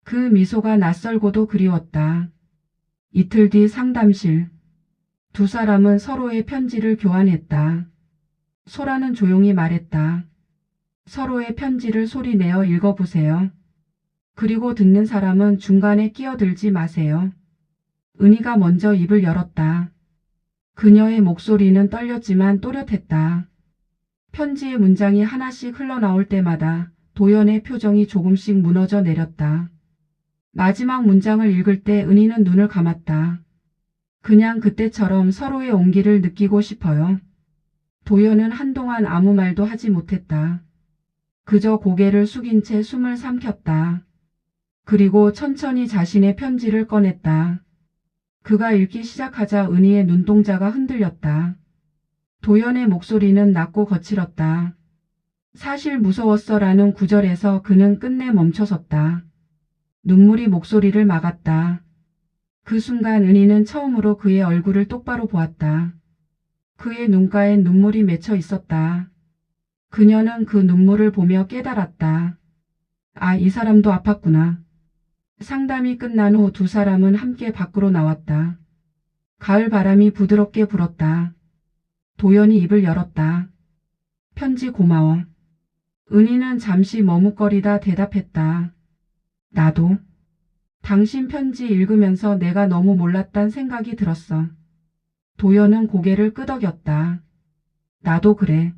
그 미소가 낯설고도 그리웠다. 이틀 뒤 상담실. 두 사람은 서로의 편지를 교환했다. 소라는 조용히 말했다. 서로의 편지를 소리내어 읽어보세요. 그리고 듣는 사람은 중간에 끼어들지 마세요. 은희가 먼저 입을 열었다. 그녀의 목소리는 떨렸지만 또렷했다. 편지의 문장이 하나씩 흘러나올 때마다 도연의 표정이 조금씩 무너져 내렸다. 마지막 문장을 읽을 때 은희는 눈을 감았다. 그냥 그때처럼 서로의 온기를 느끼고 싶어요. 도연은 한동안 아무 말도 하지 못했다. 그저 고개를 숙인 채 숨을 삼켰다. 그리고 천천히 자신의 편지를 꺼냈다. 그가 읽기 시작하자 은희의 눈동자가 흔들렸다. 도연의 목소리는 낮고 거칠었다. 사실 무서웠어라는 구절에서 그는 끝내 멈춰섰다. 눈물이 목소리를 막았다. 그 순간 은희는 처음으로 그의 얼굴을 똑바로 보았다. 그의 눈가엔 눈물이 맺혀 있었다. 그녀는 그 눈물을 보며 깨달았다. 아, 이 사람도 아팠구나. 상담이 끝난 후 두 사람은 함께 밖으로 나왔다. 가을 바람이 부드럽게 불었다. 도연이 입을 열었다. 편지 고마워. 은희는 잠시 머뭇거리다 대답했다. 나도. 당신 편지 읽으면서 내가 너무 몰랐단 생각이 들었어. 도연은 고개를 끄덕였다. 나도 그래.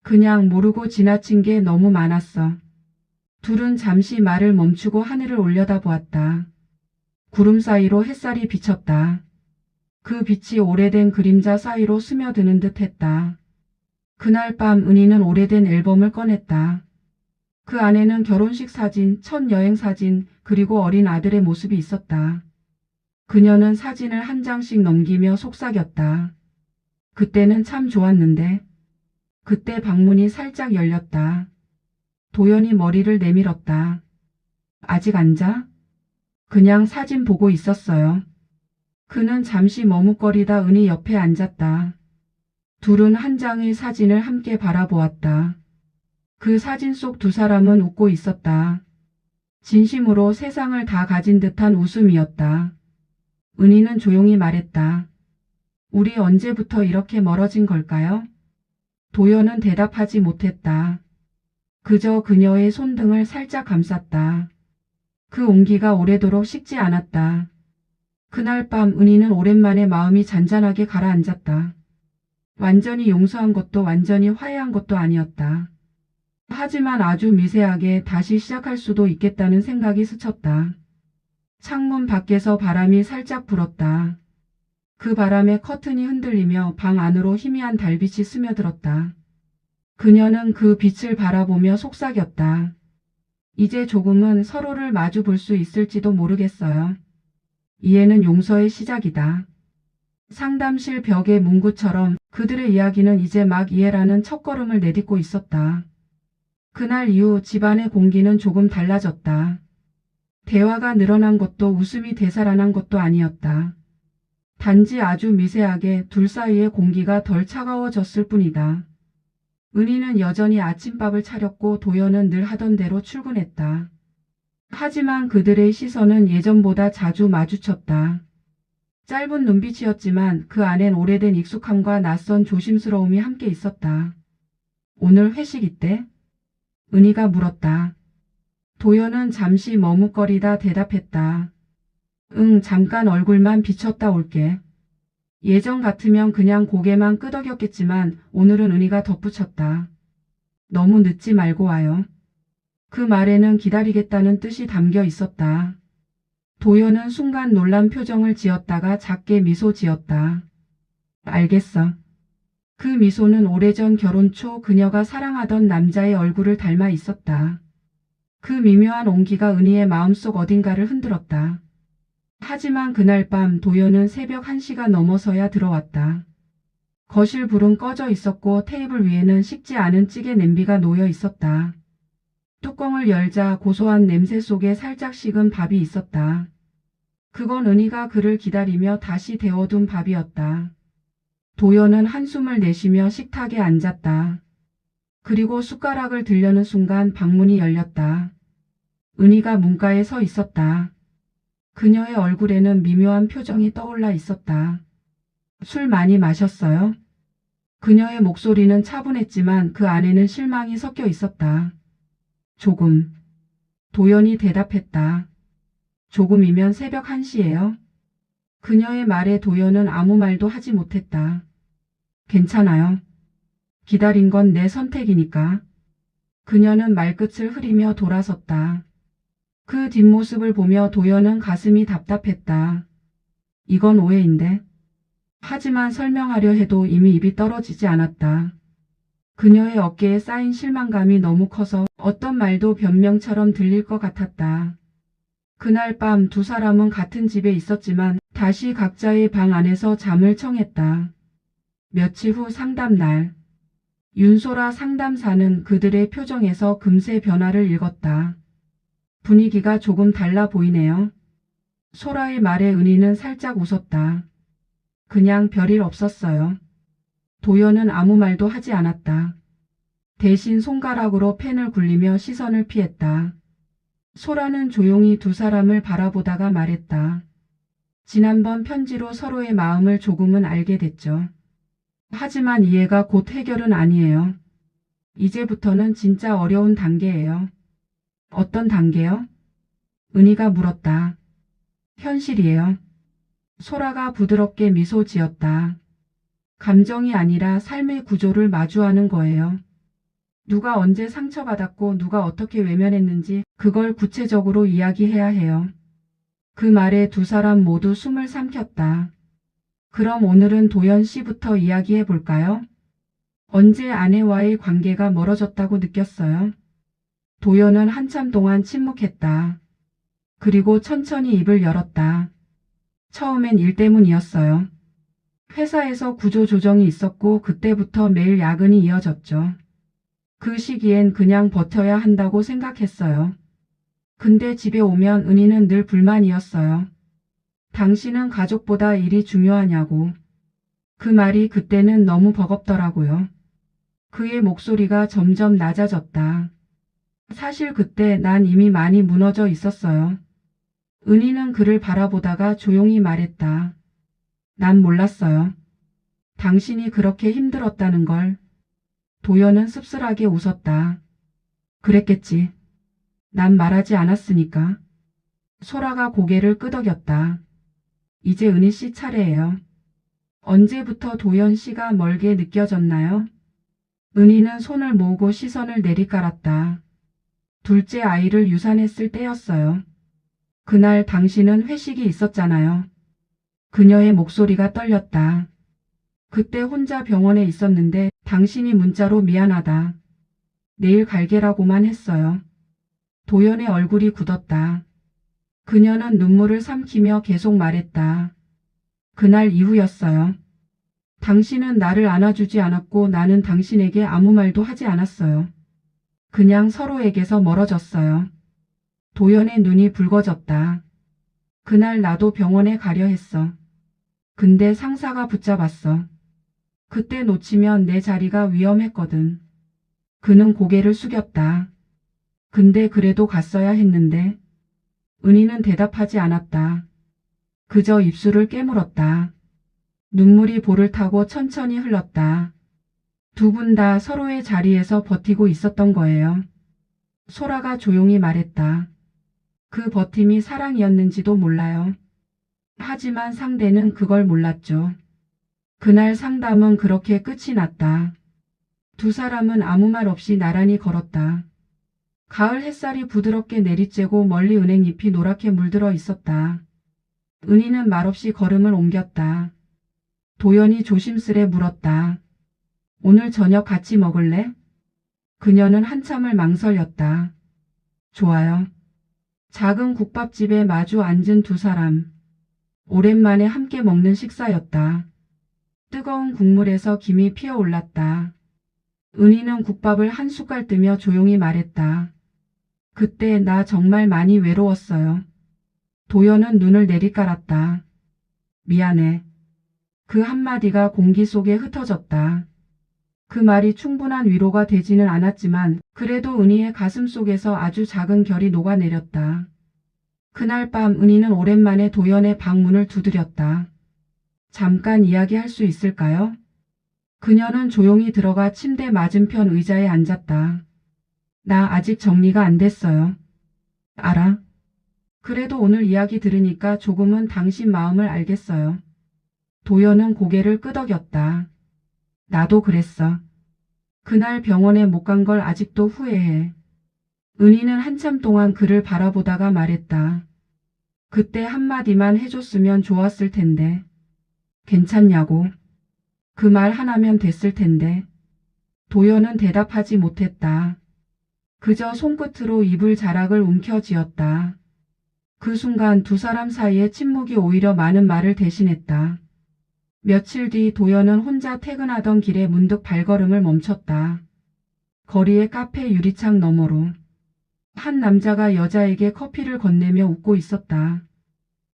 그냥 모르고 지나친 게 너무 많았어. 둘은 잠시 말을 멈추고 하늘을 올려다보았다. 구름 사이로 햇살이 비쳤다. 그 빛이 오래된 그림자 사이로 스며드는 듯 했다. 그날 밤 은희는 오래된 앨범을 꺼냈다. 그 안에는 결혼식 사진, 첫 여행 사진, 그리고 어린 아들의 모습이 있었다. 그녀는 사진을 한 장씩 넘기며 속삭였다. 그때는 참 좋았는데. 그때 방문이 살짝 열렸다. 도연이 머리를 내밀었다. 아직 안 자? 그냥 사진 보고 있었어요. 그는 잠시 머뭇거리다 은희 옆에 앉았다. 둘은 한 장의 사진을 함께 바라보았다. 그 사진 속 두 사람은 웃고 있었다. 진심으로 세상을 다 가진 듯한 웃음이었다. 은희는 조용히 말했다. 우리 언제부터 이렇게 멀어진 걸까요? 도연은 대답하지 못했다. 그저 그녀의 손등을 살짝 감쌌다. 그 온기가 오래도록 식지 않았다. 그날 밤 은희는 오랜만에 마음이 잔잔하게 가라앉았다. 완전히 용서한 것도 완전히 화해한 것도 아니었다. 하지만 아주 미세하게 다시 시작할 수도 있겠다는 생각이 스쳤다. 창문 밖에서 바람이 살짝 불었다. 그 바람에 커튼이 흔들리며 방 안으로 희미한 달빛이 스며들었다. 그녀는 그 빛을 바라보며 속삭였다. 이제 조금은 서로를 마주 볼 수 있을지도 모르겠어요. 이해는 용서의 시작이다. 상담실 벽의 문구처럼 그들의 이야기는 이제 막 이해라는 첫걸음을 내딛고 있었다. 그날 이후 집안의 공기는 조금 달라졌다. 대화가 늘어난 것도 웃음이 되살아난 것도 아니었다. 단지 아주 미세하게 둘 사이의 공기가 덜 차가워졌을 뿐이다. 은희는 여전히 아침밥을 차렸고 도연은 늘 하던 대로 출근했다. 하지만 그들의 시선은 예전보다 자주 마주쳤다. 짧은 눈빛이었지만 그 안엔 오래된 익숙함과 낯선 조심스러움이 함께 있었다. 오늘 회식 있대? 은희가 물었다. 도연은 잠시 머뭇거리다 대답했다. 응, 잠깐 얼굴만 비쳤다 올게. 예전 같으면 그냥 고개만 끄덕였겠지만 오늘은 은희가 덧붙였다. 너무 늦지 말고 와요. 그 말에는 기다리겠다는 뜻이 담겨 있었다. 도연은 순간 놀란 표정을 지었다가 작게 미소 지었다. 알겠어. 그 미소는 오래전 결혼 초 그녀가 사랑하던 남자의 얼굴을 닮아 있었다. 그 미묘한 온기가 은희의 마음속 어딘가를 흔들었다. 하지만 그날 밤 도연은 새벽 1시가 넘어서야 들어왔다. 거실 불은 꺼져 있었고 테이블 위에는 식지 않은 찌개 냄비가 놓여 있었다. 뚜껑을 열자 고소한 냄새 속에 살짝 식은 밥이 있었다. 그건 은희가 그를 기다리며 다시 데워둔 밥이었다. 도연은 한숨을 내쉬며 식탁에 앉았다. 그리고 숟가락을 들려는 순간 방문이 열렸다. 은희가 문가에 서 있었다. 그녀의 얼굴에는 미묘한 표정이 떠올라 있었다. 술 많이 마셨어요? 그녀의 목소리는 차분했지만 그 안에는 실망이 섞여 있었다. 조금. 도연이 대답했다. 조금이면 새벽 1시예요. 그녀의 말에 도연은 아무 말도 하지 못했다. 괜찮아요. 기다린 건 내 선택이니까. 그녀는 말끝을 흐리며 돌아섰다. 그 뒷모습을 보며 도연은 가슴이 답답했다. 이건 오해인데. 하지만 설명하려 해도 이미 입이 떨어지지 않았다. 그녀의 어깨에 쌓인 실망감이 너무 커서 어떤 말도 변명처럼 들릴 것 같았다. 그날 밤 두 사람은 같은 집에 있었지만 다시 각자의 방 안에서 잠을 청했다. 며칠 후 상담날. 윤소라 상담사는 그들의 표정에서 금세 변화를 읽었다. 분위기가 조금 달라 보이네요. 소라의 말에 은희는 살짝 웃었다. 그냥 별일 없었어요. 도연은 아무 말도 하지 않았다. 대신 손가락으로 펜을 굴리며 시선을 피했다. 소라는 조용히 두 사람을 바라보다가 말했다. 지난번 편지로 서로의 마음을 조금은 알게 됐죠. 하지만 이해가 곧 해결은 아니에요. 이제부터는 진짜 어려운 단계예요. 어떤 단계요? 은희가 물었다. 현실이에요. 소라가 부드럽게 미소 지었다. 감정이 아니라 삶의 구조를 마주하는 거예요. 누가 언제 상처받았고 누가 어떻게 외면했는지 그걸 구체적으로 이야기해야 해요. 그 말에 두 사람 모두 숨을 삼켰다. 그럼 오늘은 도연 씨부터 이야기해 볼까요? 언제 아내와의 관계가 멀어졌다고 느꼈어요? 도연은 한참 동안 침묵했다. 그리고 천천히 입을 열었다. 처음엔 일 때문이었어요. 회사에서 구조조정이 있었고 그때부터 매일 야근이 이어졌죠. 그 시기엔 그냥 버텨야 한다고 생각했어요. 근데 집에 오면 은희는 늘 불만이었어요. 당신은 가족보다 일이 중요하냐고. 그 말이 그때는 너무 버겁더라고요. 그의 목소리가 점점 낮아졌다. 사실 그때 난 이미 많이 무너져 있었어요. 은희는 그를 바라보다가 조용히 말했다. 난 몰랐어요. 당신이 그렇게 힘들었다는 걸. 도연은 씁쓸하게 웃었다. 그랬겠지. 난 말하지 않았으니까. 소라가 고개를 끄덕였다. 이제 은희 씨 차례예요. 언제부터 도연 씨가 멀게 느껴졌나요? 은희는 손을 모으고 시선을 내리깔았다. 둘째 아이를 유산했을 때였어요. 그날 당신은 회식이 있었잖아요. 그녀의 목소리가 떨렸다. 그때 혼자 병원에 있었는데 당신이 문자로 미안하다. 내일 갈게라고만 했어요. 도연의 얼굴이 굳었다. 그녀는 눈물을 삼키며 계속 말했다. 그날 이후였어요. 당신은 나를 안아주지 않았고 나는 당신에게 아무 말도 하지 않았어요. 그냥 서로에게서 멀어졌어요. 도연의 눈이 붉어졌다. 그날 나도 병원에 가려 했어. 근데 상사가 붙잡았어. 그때 놓치면 내 자리가 위험했거든. 그는 고개를 숙였다. 근데 그래도 갔어야 했는데. 은희는 대답하지 않았다. 그저 입술을 깨물었다. 눈물이 볼을 타고 천천히 흘렀다. 두 분 다 서로의 자리에서 버티고 있었던 거예요. 소라가 조용히 말했다. 그 버팀이 사랑이었는지도 몰라요. 하지만 상대는 그걸 몰랐죠. 그날 상담은 그렇게 끝이 났다. 두 사람은 아무 말 없이 나란히 걸었다. 가을 햇살이 부드럽게 내리쬐고 멀리 은행잎이 노랗게 물들어 있었다. 은희는 말없이 걸음을 옮겼다. 도연이 조심스레 물었다. 오늘 저녁 같이 먹을래? 그녀는 한참을 망설였다. 좋아요. 작은 국밥집에 마주 앉은 두 사람. 오랜만에 함께 먹는 식사였다. 뜨거운 국물에서 김이 피어올랐다. 은희는 국밥을 한 숟갈 뜨며 조용히 말했다. 그때 나 정말 많이 외로웠어요. 도연은 눈을 내리깔았다. 미안해. 그 한마디가 공기 속에 흩어졌다. 그 말이 충분한 위로가 되지는 않았지만 그래도 은희의 가슴 속에서 아주 작은 결이 녹아내렸다. 그날 밤 은희는 오랜만에 도연의 방문을 두드렸다. 잠깐 이야기할 수 있을까요? 그녀는 조용히 들어가 침대 맞은편 의자에 앉았다. 나 아직 정리가 안 됐어요. 알아. 그래도 오늘 이야기 들으니까 조금은 당신 마음을 알겠어요. 도연은 고개를 끄덕였다. 나도 그랬어. 그날 병원에 못 간 걸 아직도 후회해. 은희는 한참 동안 그를 바라보다가 말했다. 그때 한마디만 해줬으면 좋았을 텐데. 괜찮냐고. 그 말 하나면 됐을 텐데. 도연은 대답하지 못했다. 그저 손끝으로 이불 자락을 움켜쥐었다. 그 순간 두 사람 사이의 침묵이 오히려 많은 말을 대신했다. 며칠 뒤 도연은 혼자 퇴근하던 길에 문득 발걸음을 멈췄다. 거리의 카페 유리창 너머로 한 남자가 여자에게 커피를 건네며 웃고 있었다.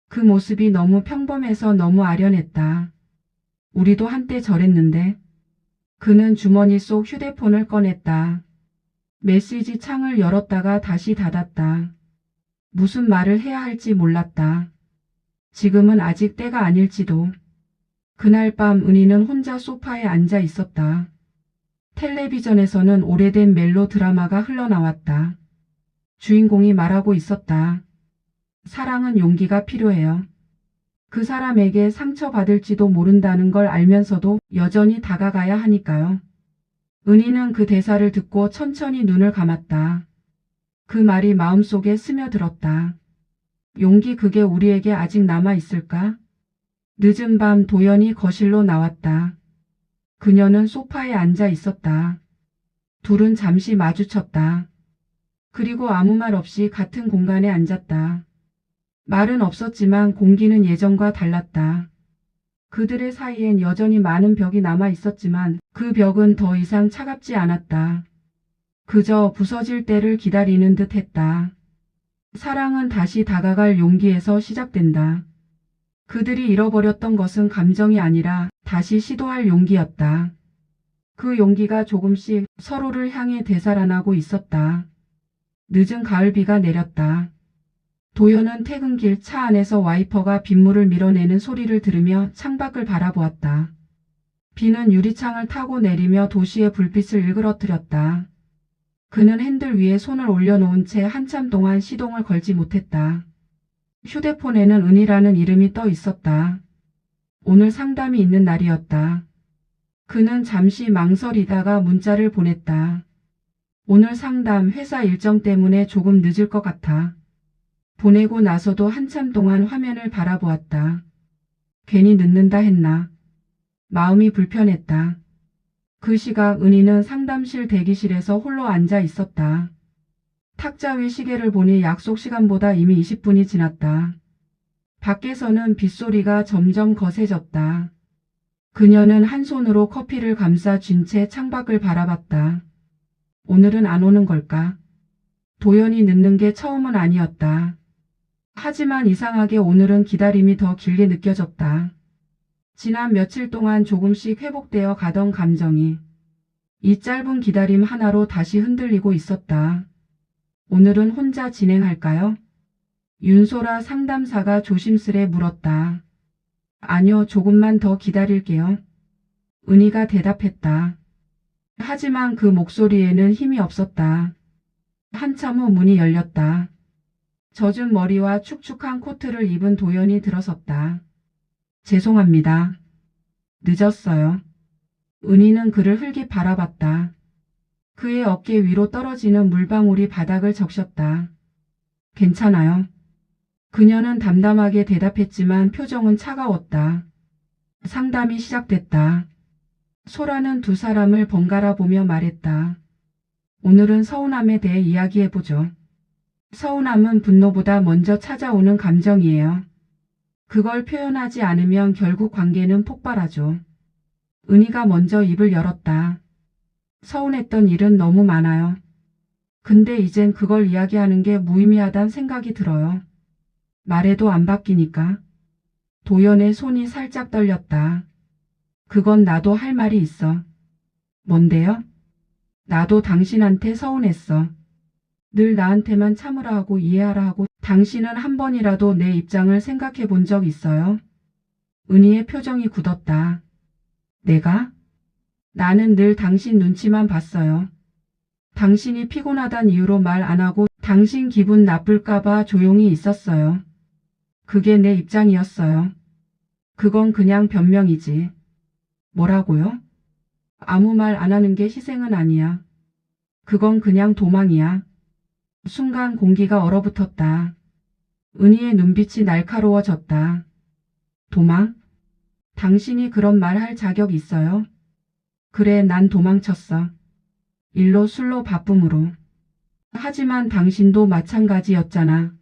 그 모습이 너무 평범해서 너무 아련했다. 우리도 한때 저랬는데. 그는 주머니 속 휴대폰을 꺼냈다. 메시지 창을 열었다가 다시 닫았다. 무슨 말을 해야 할지 몰랐다. 지금은 아직 때가 아닐지도. 그날 밤 은희는 혼자 소파에 앉아 있었다. 텔레비전에서는 오래된 멜로 드라마가 흘러나왔다. 주인공이 말하고 있었다. 사랑은 용기가 필요해요. 그 사람에게 상처받을지도 모른다는 걸 알면서도 여전히 다가가야 하니까요. 은희는 그 대사를 듣고 천천히 눈을 감았다. 그 말이 마음속에 스며들었다. 용기, 그게 우리에게 아직 남아있을까? 늦은 밤 도연이 거실로 나왔다. 그녀는 소파에 앉아 있었다. 둘은 잠시 마주쳤다. 그리고 아무 말 없이 같은 공간에 앉았다. 말은 없었지만 공기는 예전과 달랐다. 그들의 사이엔 여전히 많은 벽이 남아 있었지만 그 벽은 더 이상 차갑지 않았다. 그저 부서질 때를 기다리는 듯 했다. 사랑은 다시 다가갈 용기에서 시작된다. 그들이 잃어버렸던 것은 감정이 아니라 다시 시도할 용기였다. 그 용기가 조금씩 서로를 향해 되살아나고 있었다. 늦은 가을비가 내렸다. 도연은 퇴근길 차 안에서 와이퍼가 빗물을 밀어내는 소리를 들으며 창밖을 바라보았다. 비는 유리창을 타고 내리며 도시의 불빛을 일그러뜨렸다. 그는 핸들 위에 손을 올려놓은 채 한참 동안 시동을 걸지 못했다. 휴대폰에는 은희라는 이름이 떠 있었다. 오늘 상담이 있는 날이었다. 그는 잠시 망설이다가 문자를 보냈다. 오늘 상담 회사 일정 때문에 조금 늦을 것 같아. 보내고 나서도 한참 동안 화면을 바라보았다. 괜히 늦는다 했나. 마음이 불편했다. 그 시각 은희는 상담실 대기실에서 홀로 앉아 있었다. 탁자 위 시계를 보니 약속 시간보다 이미 20분이 지났다. 밖에서는 빗소리가 점점 거세졌다. 그녀는 한 손으로 커피를 감싸 쥔 채 창밖을 바라봤다. 오늘은 안 오는 걸까? 도연이 늦는 게 처음은 아니었다. 하지만 이상하게 오늘은 기다림이 더 길게 느껴졌다. 지난 며칠 동안 조금씩 회복되어 가던 감정이 이 짧은 기다림 하나로 다시 흔들리고 있었다. 오늘은 혼자 진행할까요? 윤소라 상담사가 조심스레 물었다. 아니요, 조금만 더 기다릴게요. 은희가 대답했다. 하지만 그 목소리에는 힘이 없었다. 한참 후 문이 열렸다. 젖은 머리와 축축한 코트를 입은 도연이 들어섰다. 죄송합니다. 늦었어요. 은희는 그를 흘기 바라봤다. 그의 어깨 위로 떨어지는 물방울이 바닥을 적셨다. 괜찮아요. 그녀는 담담하게 대답했지만 표정은 차가웠다. 상담이 시작됐다. 소라는 두 사람을 번갈아 보며 말했다. 오늘은 서운함에 대해 이야기해보죠. 서운함은 분노보다 먼저 찾아오는 감정이에요. 그걸 표현하지 않으면 결국 관계는 폭발하죠. 은희가 먼저 입을 열었다. 서운했던 일은 너무 많아요. 근데 이젠 그걸 이야기하는 게 무의미하단 생각이 들어요. 말해도 안 바뀌니까. 도연의 손이 살짝 떨렸다. 그건 나도 할 말이 있어. 뭔데요? 나도 당신한테 서운했어. 늘 나한테만 참으라 하고 이해하라 하고 당신은 한 번이라도 내 입장을 생각해 본 적 있어요? 은희의 표정이 굳었다. 내가? 나는 늘 당신 눈치만 봤어요. 당신이 피곤하단 이유로 말 안 하고 당신 기분 나쁠까봐 조용히 있었어요. 그게 내 입장이었어요. 그건 그냥 변명이지. 뭐라고요? 아무 말 안 하는 게 희생은 아니야. 그건 그냥 도망이야. 순간 공기가 얼어붙었다. 은희의 눈빛이 날카로워졌다. 도망? 당신이 그런 말 할 자격 있어요? 그래, 난 도망쳤어. 일로 술로 바쁨으로. 하지만 당신도 마찬가지였잖아.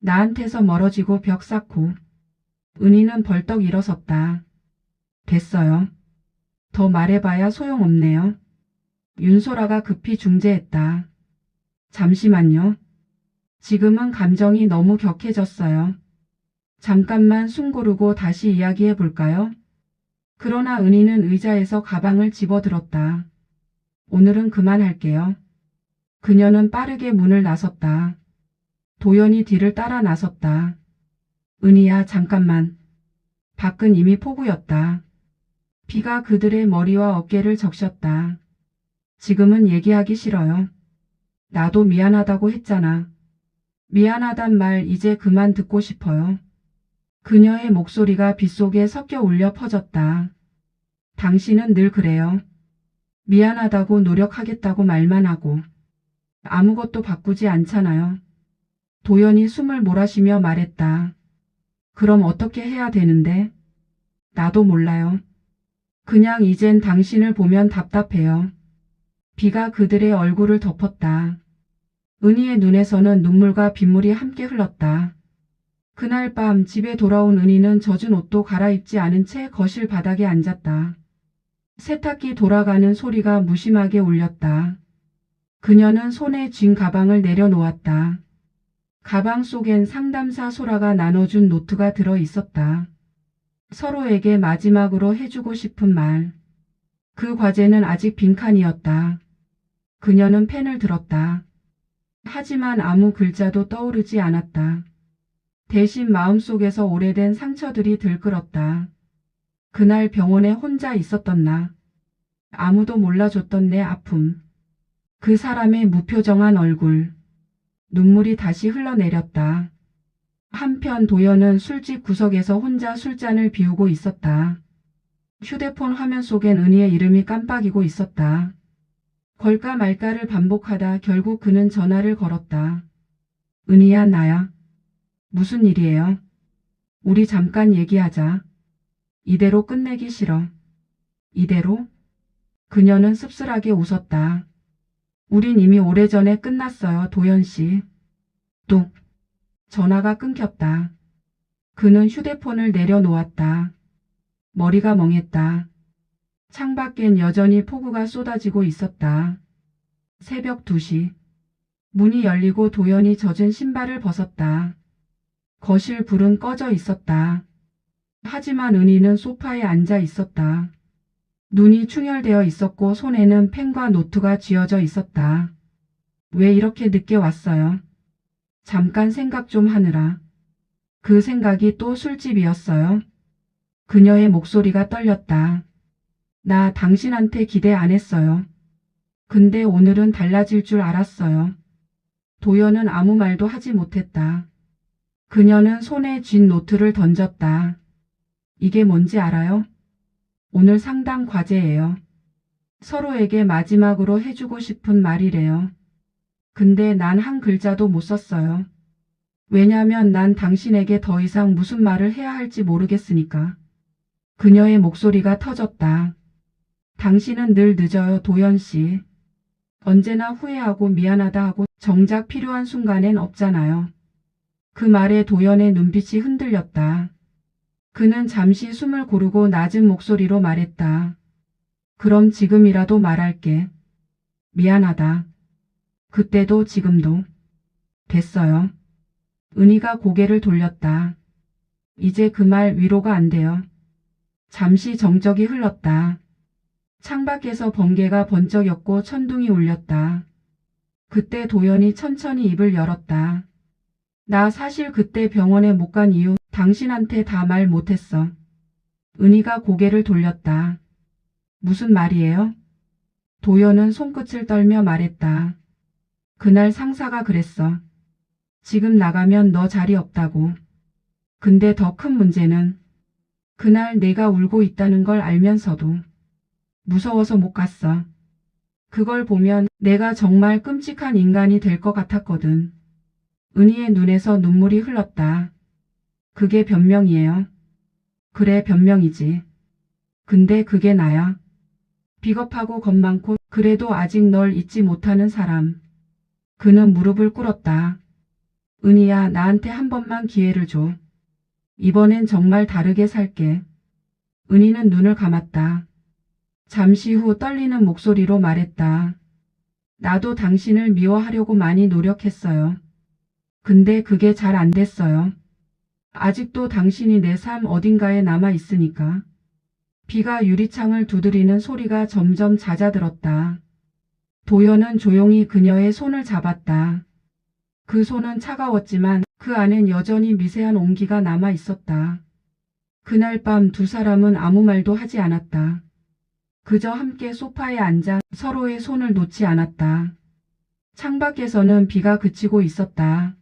나한테서 멀어지고 벽 쌓고. 은희는 벌떡 일어섰다. 됐어요. 더 말해봐야 소용없네요. 윤소라가 급히 중재했다. 잠시만요. 지금은 감정이 너무 격해졌어요. 잠깐만 숨 고르고 다시 이야기해 볼까요? 그러나 은희는 의자에서 가방을 집어들었다. 오늘은 그만할게요. 그녀는 빠르게 문을 나섰다. 도연이 뒤를 따라 나섰다. 은희야, 잠깐만. 밖은 이미 폭우였다. 비가 그들의 머리와 어깨를 적셨다. 지금은 얘기하기 싫어요. 나도 미안하다고 했잖아. 미안하단 말 이제 그만 듣고 싶어요. 그녀의 목소리가 빗속에 섞여 울려 퍼졌다. 당신은 늘 그래요. 미안하다고 노력하겠다고 말만 하고 아무것도 바꾸지 않잖아요. 도연이 숨을 몰아쉬며 말했다. 그럼 어떻게 해야 되는데? 나도 몰라요. 그냥 이젠 당신을 보면 답답해요. 비가 그들의 얼굴을 덮었다. 은희의 눈에서는 눈물과 빗물이 함께 흘렀다. 그날 밤 집에 돌아온 은희는 젖은 옷도 갈아입지 않은 채 거실 바닥에 앉았다. 세탁기 돌아가는 소리가 무심하게 울렸다. 그녀는 손에 쥔 가방을 내려놓았다. 가방 속엔 상담사 소라가 나눠준 노트가 들어 있었다. 서로에게 마지막으로 해주고 싶은 말. 그 과제는 아직 빈칸이었다. 그녀는 펜을 들었다. 하지만 아무 글자도 떠오르지 않았다. 대신 마음속에서 오래된 상처들이 들끓었다. 그날 병원에 혼자 있었던 나. 아무도 몰라줬던 내 아픔. 그 사람의 무표정한 얼굴. 눈물이 다시 흘러내렸다. 한편 도연은 술집 구석에서 혼자 술잔을 비우고 있었다. 휴대폰 화면 속엔 은희의 이름이 깜빡이고 있었다. 걸까 말까를 반복하다 결국 그는 전화를 걸었다. 은희야, 나야. 무슨 일이에요? 우리 잠깐 얘기하자. 이대로 끝내기 싫어. 이대로? 그녀는 씁쓸하게 웃었다. 우린 이미 오래전에 끝났어요, 도연 씨. 뚝. 전화가 끊겼다. 그는 휴대폰을 내려놓았다. 머리가 멍했다. 창밖엔 여전히 폭우가 쏟아지고 있었다. 새벽 2시. 문이 열리고 도연이 젖은 신발을 벗었다. 거실 불은 꺼져 있었다. 하지만 은희는 소파에 앉아 있었다. 눈이 충혈되어 있었고 손에는 펜과 노트가 쥐어져 있었다. 왜 이렇게 늦게 왔어요? 잠깐 생각 좀 하느라. 그 생각이 또 술집이었어요. 그녀의 목소리가 떨렸다. 나 당신한테 기대 안 했어요. 근데 오늘은 달라질 줄 알았어요. 도연은 아무 말도 하지 못했다. 그녀는 손에 쥔 노트를 던졌다. 이게 뭔지 알아요? 오늘 상담 과제예요. 서로에게 마지막으로 해주고 싶은 말이래요. 근데 난 한 글자도 못 썼어요. 왜냐면 난 당신에게 더 이상 무슨 말을 해야 할지 모르겠으니까. 그녀의 목소리가 터졌다. 당신은 늘 늦어요, 도연 씨. 언제나 후회하고 미안하다 하고 정작 필요한 순간엔 없잖아요. 그 말에 도연의 눈빛이 흔들렸다. 그는 잠시 숨을 고르고 낮은 목소리로 말했다. 그럼 지금이라도 말할게. 미안하다. 그때도 지금도. 됐어요. 은희가 고개를 돌렸다. 이제 그 말 위로가 안 돼요. 잠시 정적이 흘렀다. 창밖에서 번개가 번쩍였고 천둥이 울렸다. 그때 도연이 천천히 입을 열었다. 나 사실 그때 병원에 못 간 이유 당신한테 다 말 못했어. 은희가 고개를 돌렸다. 무슨 말이에요? 도연은 손끝을 떨며 말했다. 그날 상사가 그랬어. 지금 나가면 너 자리 없다고. 근데 더 큰 문제는 그날 내가 울고 있다는 걸 알면서도 무서워서 못 갔어. 그걸 보면 내가 정말 끔찍한 인간이 될 것 같았거든. 은희의 눈에서 눈물이 흘렀다. 그게 변명이에요. 그래, 변명이지. 근데 그게 나야. 비겁하고 겁 많고 그래도 아직 널 잊지 못하는 사람. 그는 무릎을 꿇었다. 은희야, 나한테 한 번만 기회를 줘. 이번엔 정말 다르게 살게. 은희는 눈을 감았다. 잠시 후 떨리는 목소리로 말했다. 나도 당신을 미워하려고 많이 노력했어요. 근데 그게 잘 안 됐어요. 아직도 당신이 내 삶 어딘가에 남아 있으니까. 비가 유리창을 두드리는 소리가 점점 잦아들었다. 도연은 조용히 그녀의 손을 잡았다. 그 손은 차가웠지만 그 안엔 여전히 미세한 온기가 남아 있었다. 그날 밤 두 사람은 아무 말도 하지 않았다. 그저 함께 소파에 앉아 서로의 손을 놓지 않았다. 창밖에서는 비가 그치고 있었다.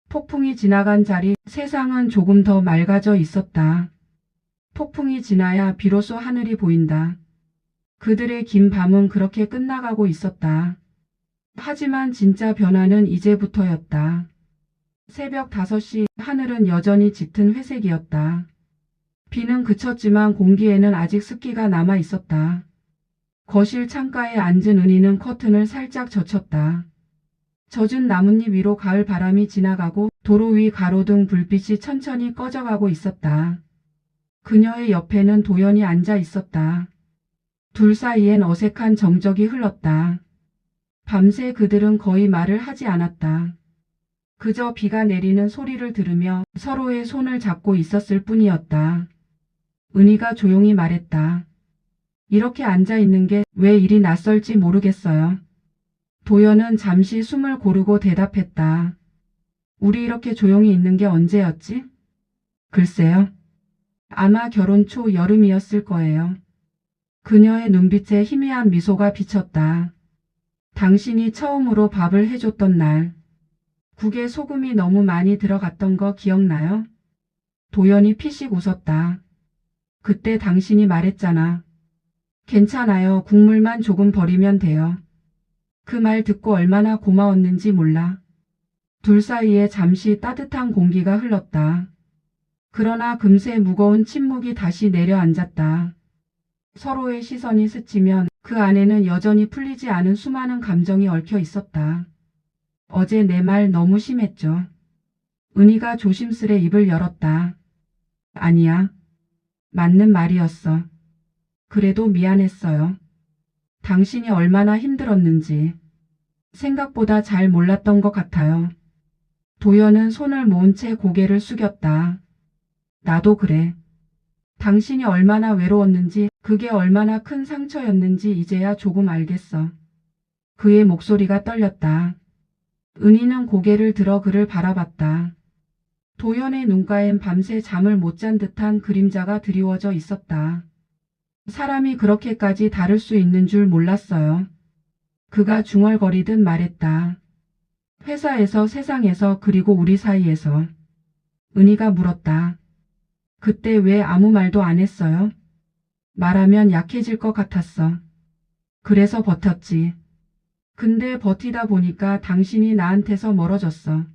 폭풍이 지나간 자리 세상은 조금 더 맑아져 있었다. 폭풍이 지나야 비로소 하늘이 보인다. 그들의 긴 밤은 그렇게 끝나가고 있었다. 하지만 진짜 변화는 이제부터였다. 새벽 5시 하늘은 여전히 짙은 회색이었다. 비는 그쳤지만 공기에는 아직 습기가 남아 있었다. 거실 창가에 앉은 은희는 커튼을 살짝 젖혔다. 젖은 나뭇잎 위로 가을 바람이 지나가고 도로 위 가로등 불빛이 천천히 꺼져가고 있었다. 그녀의 옆에는 도연이 앉아 있었다. 둘 사이엔 어색한 정적이 흘렀다. 밤새 그들은 거의 말을 하지 않았다. 그저 비가 내리는 소리를 들으며 서로의 손을 잡고 있었을 뿐이었다. 은희가 조용히 말했다. 이렇게 앉아 있는 게 왜 이리 낯설지 모르겠어요. 도연은 잠시 숨을 고르고 대답했다. 우리 이렇게 조용히 있는 게 언제였지? 글쎄요. 아마 결혼 초 여름이었을 거예요. 그녀의 눈빛에 희미한 미소가 비쳤다. 당신이 처음으로 밥을 해줬던 날. 국에 소금이 너무 많이 들어갔던 거 기억나요? 도연이 피식 웃었다. 그때 당신이 말했잖아. 괜찮아요. 국물만 조금 버리면 돼요. 그 말 듣고 얼마나 고마웠는지 몰라. 둘 사이에 잠시 따뜻한 공기가 흘렀다. 그러나 금세 무거운 침묵이 다시 내려앉았다. 서로의 시선이 스치면 그 안에는 여전히 풀리지 않은 수많은 감정이 얽혀 있었다. 어제 내 말 너무 심했죠. 은희가 조심스레 입을 열었다. 아니야. 맞는 말이었어. 그래도 미안했어요. 당신이 얼마나 힘들었는지 생각보다 잘 몰랐던 것 같아요. 도연은 손을 모은 채 고개를 숙였다. 나도 그래. 당신이 얼마나 외로웠는지, 그게 얼마나 큰 상처였는지 이제야 조금 알겠어. 그의 목소리가 떨렸다. 은희는 고개를 들어 그를 바라봤다. 도연의 눈가엔 밤새 잠을 못 잔 듯한 그림자가 드리워져 있었다. 사람이 그렇게까지 다를 수 있는 줄 몰랐어요. 그가 중얼거리듯 말했다. 회사에서, 세상에서, 그리고 우리 사이에서. 은희가 물었다. 그때 왜 아무 말도 안 했어요? 말하면 약해질 것 같았어. 그래서 버텼지. 근데 버티다 보니까 당신이 나한테서 멀어졌어.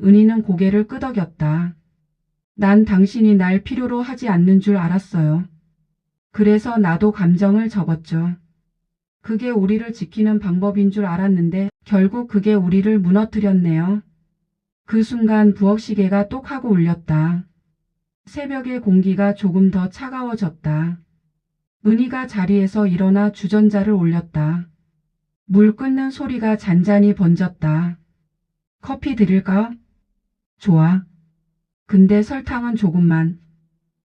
은희는 고개를 끄덕였다. 난 당신이 날 필요로 하지 않는 줄 알았어요. 그래서 나도 감정을 접었죠. 그게 우리를 지키는 방법인 줄 알았는데 결국 그게 우리를 무너뜨렸네요. 그 순간 부엌 시계가 똑 하고 울렸다. 새벽의 공기가 조금 더 차가워졌다. 은희가 자리에서 일어나 주전자를 올렸다. 물 끓는 소리가 잔잔히 번졌다. 커피 드릴까? 좋아. 근데 설탕은 조금만.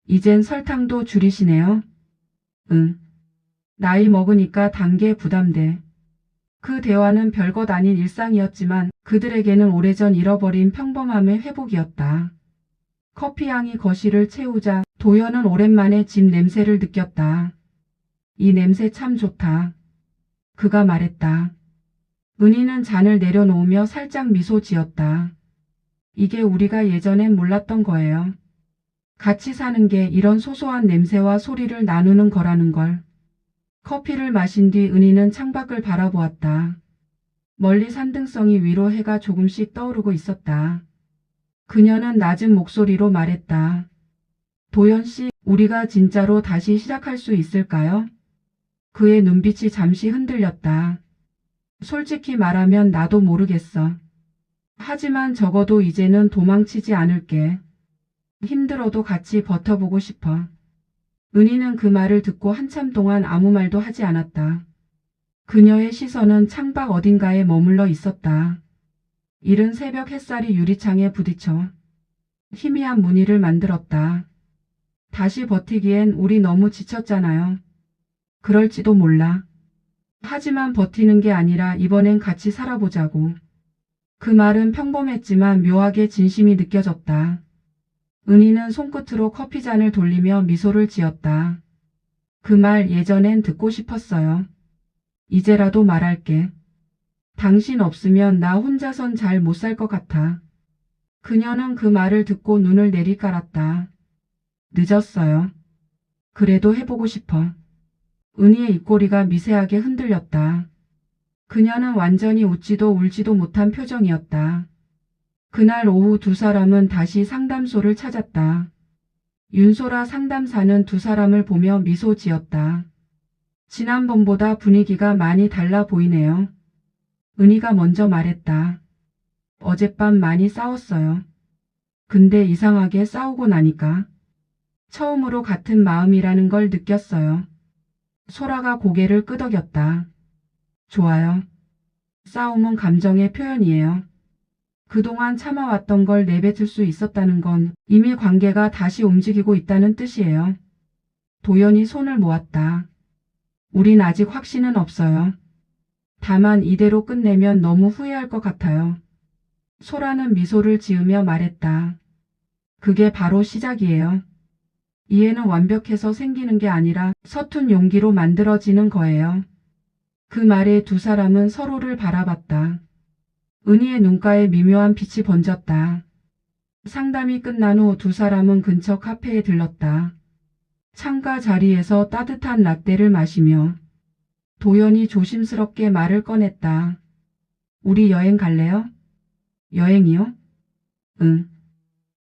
이젠 설탕도 줄이시네요. 응. 나이 먹으니까 단 게 부담돼. 그 대화는 별것 아닌 일상이었지만 그들에게는 오래전 잃어버린 평범함의 회복이었다. 커피향이 거실을 채우자 도연은 오랜만에 집 냄새를 느꼈다. 이 냄새 참 좋다. 그가 말했다. 은희는 잔을 내려놓으며 살짝 미소 지었다. 이게 우리가 예전엔 몰랐던 거예요. 같이 사는 게 이런 소소한 냄새와 소리를 나누는 거라는 걸. 커피를 마신 뒤 은희는 창밖을 바라보았다. 멀리 산등성이 위로 해가 조금씩 떠오르고 있었다. 그녀는 낮은 목소리로 말했다. 도연 씨, 우리가 진짜로 다시 시작할 수 있을까요? 그의 눈빛이 잠시 흔들렸다. 솔직히 말하면 나도 모르겠어. 하지만 적어도 이제는 도망치지 않을게. 힘들어도 같이 버텨보고 싶어. 은희는 그 말을 듣고 한참 동안 아무 말도 하지 않았다. 그녀의 시선은 창밖 어딘가에 머물러 있었다. 이른 새벽 햇살이 유리창에 부딪혀 희미한 무늬를 만들었다. 다시 버티기엔 우리 너무 지쳤잖아요. 그럴지도 몰라. 하지만 버티는 게 아니라 이번엔 같이 살아보자고. 그 말은 평범했지만 묘하게 진심이 느껴졌다. 은희는 손끝으로 커피잔을 돌리며 미소를 지었다. 그 말 예전엔 듣고 싶었어요. 이제라도 말할게. 당신 없으면 나 혼자선 잘 못 살 것 같아. 그녀는 그 말을 듣고 눈을 내리깔았다. 늦었어요. 그래도 해보고 싶어. 은희의 입꼬리가 미세하게 흔들렸다. 그녀는 완전히 웃지도 울지도 못한 표정이었다. 그날 오후 두 사람은 다시 상담소를 찾았다. 윤소라 상담사는 두 사람을 보며 미소 지었다. 지난번보다 분위기가 많이 달라 보이네요. 은희가 먼저 말했다. 어젯밤 많이 싸웠어요. 근데 이상하게 싸우고 나니까 처음으로 같은 마음이라는 걸 느꼈어요. 소라가 고개를 끄덕였다. 좋아요. 싸움은 감정의 표현이에요. 그동안 참아왔던 걸 내뱉을 수 있었다는 건 이미 관계가 다시 움직이고 있다는 뜻이에요. 도연이 손을 모았다. 우린 아직 확신은 없어요. 다만 이대로 끝내면 너무 후회할 것 같아요. 소라는 미소를 지으며 말했다. 그게 바로 시작이에요. 이해는 완벽해서 생기는 게 아니라 서툰 용기로 만들어지는 거예요. 그 말에 두 사람은 서로를 바라봤다. 은희의 눈가에 미묘한 빛이 번졌다. 상담이 끝난 후 두 사람은 근처 카페에 들렀다. 창가 자리에서 따뜻한 라떼를 마시며 도연이 조심스럽게 말을 꺼냈다. 우리 여행 갈래요? 여행이요? 응.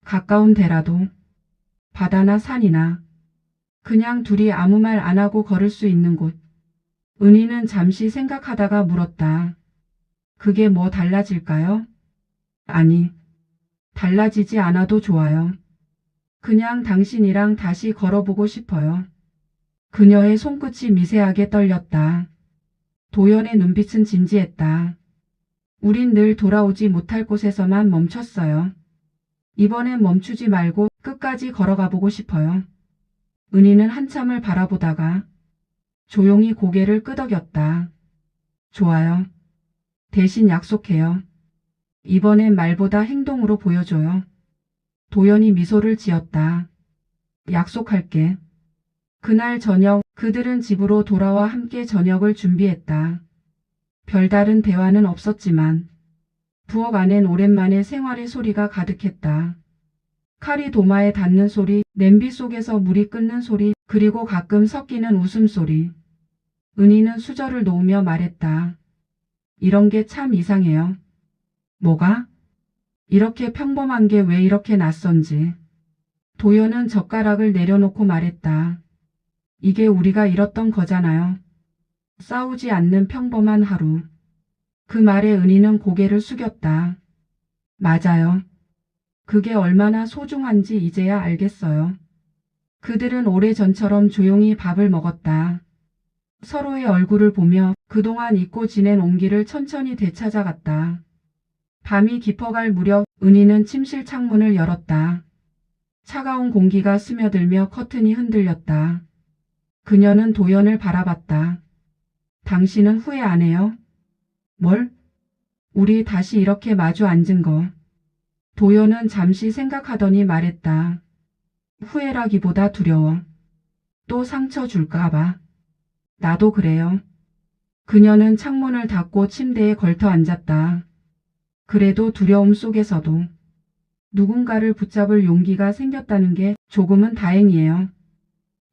가까운 데라도. 바다나 산이나. 그냥 둘이 아무 말 안 하고 걸을 수 있는 곳. 은희는 잠시 생각하다가 물었다. 그게 뭐 달라질까요? 아니, 달라지지 않아도 좋아요. 그냥 당신이랑 다시 걸어보고 싶어요. 그녀의 손끝이 미세하게 떨렸다. 도연의 눈빛은 진지했다. 우린 늘 돌아오지 못할 곳에서만 멈췄어요. 이번엔 멈추지 말고 끝까지 걸어가 보고 싶어요. 은희는 한참을 바라보다가 조용히 고개를 끄덕였다. 좋아요. 대신 약속해요. 이번엔 말보다 행동으로 보여줘요. 도연이 미소를 지었다. 약속할게. 그날 저녁 그들은 집으로 돌아와 함께 저녁을 준비했다. 별다른 대화는 없었지만 부엌 안엔 오랜만에 생활의 소리가 가득했다. 칼이 도마에 닿는 소리, 냄비 속에서 물이 끓는 소리, 그리고 가끔 섞이는 웃음소리. 은희는 수저를 놓으며 말했다. 이런 게 참 이상해요. 뭐가? 이렇게 평범한 게 왜 이렇게 낯선지. 도연은 젓가락을 내려놓고 말했다. 이게 우리가 잃었던 거잖아요. 싸우지 않는 평범한 하루. 그 말에 은희는 고개를 숙였다. 맞아요. 그게 얼마나 소중한지 이제야 알겠어요. 그들은 오래전처럼 조용히 밥을 먹었다. 서로의 얼굴을 보며 그동안 잊고 지낸 온기를 천천히 되찾아갔다. 밤이 깊어갈 무렵 은희는 침실 창문을 열었다. 차가운 공기가 스며들며 커튼이 흔들렸다. 그녀는 도연을 바라봤다. 당신은 후회 안 해요? 뭘? 우리 다시 이렇게 마주 앉은 거. 도연은 잠시 생각하더니 말했다. 후회라기보다 두려워. 또 상처 줄까 봐. 나도 그래요. 그녀는 창문을 닫고 침대에 걸터 앉았다. 그래도 두려움 속에서도 누군가를 붙잡을 용기가 생겼다는 게 조금은 다행이에요.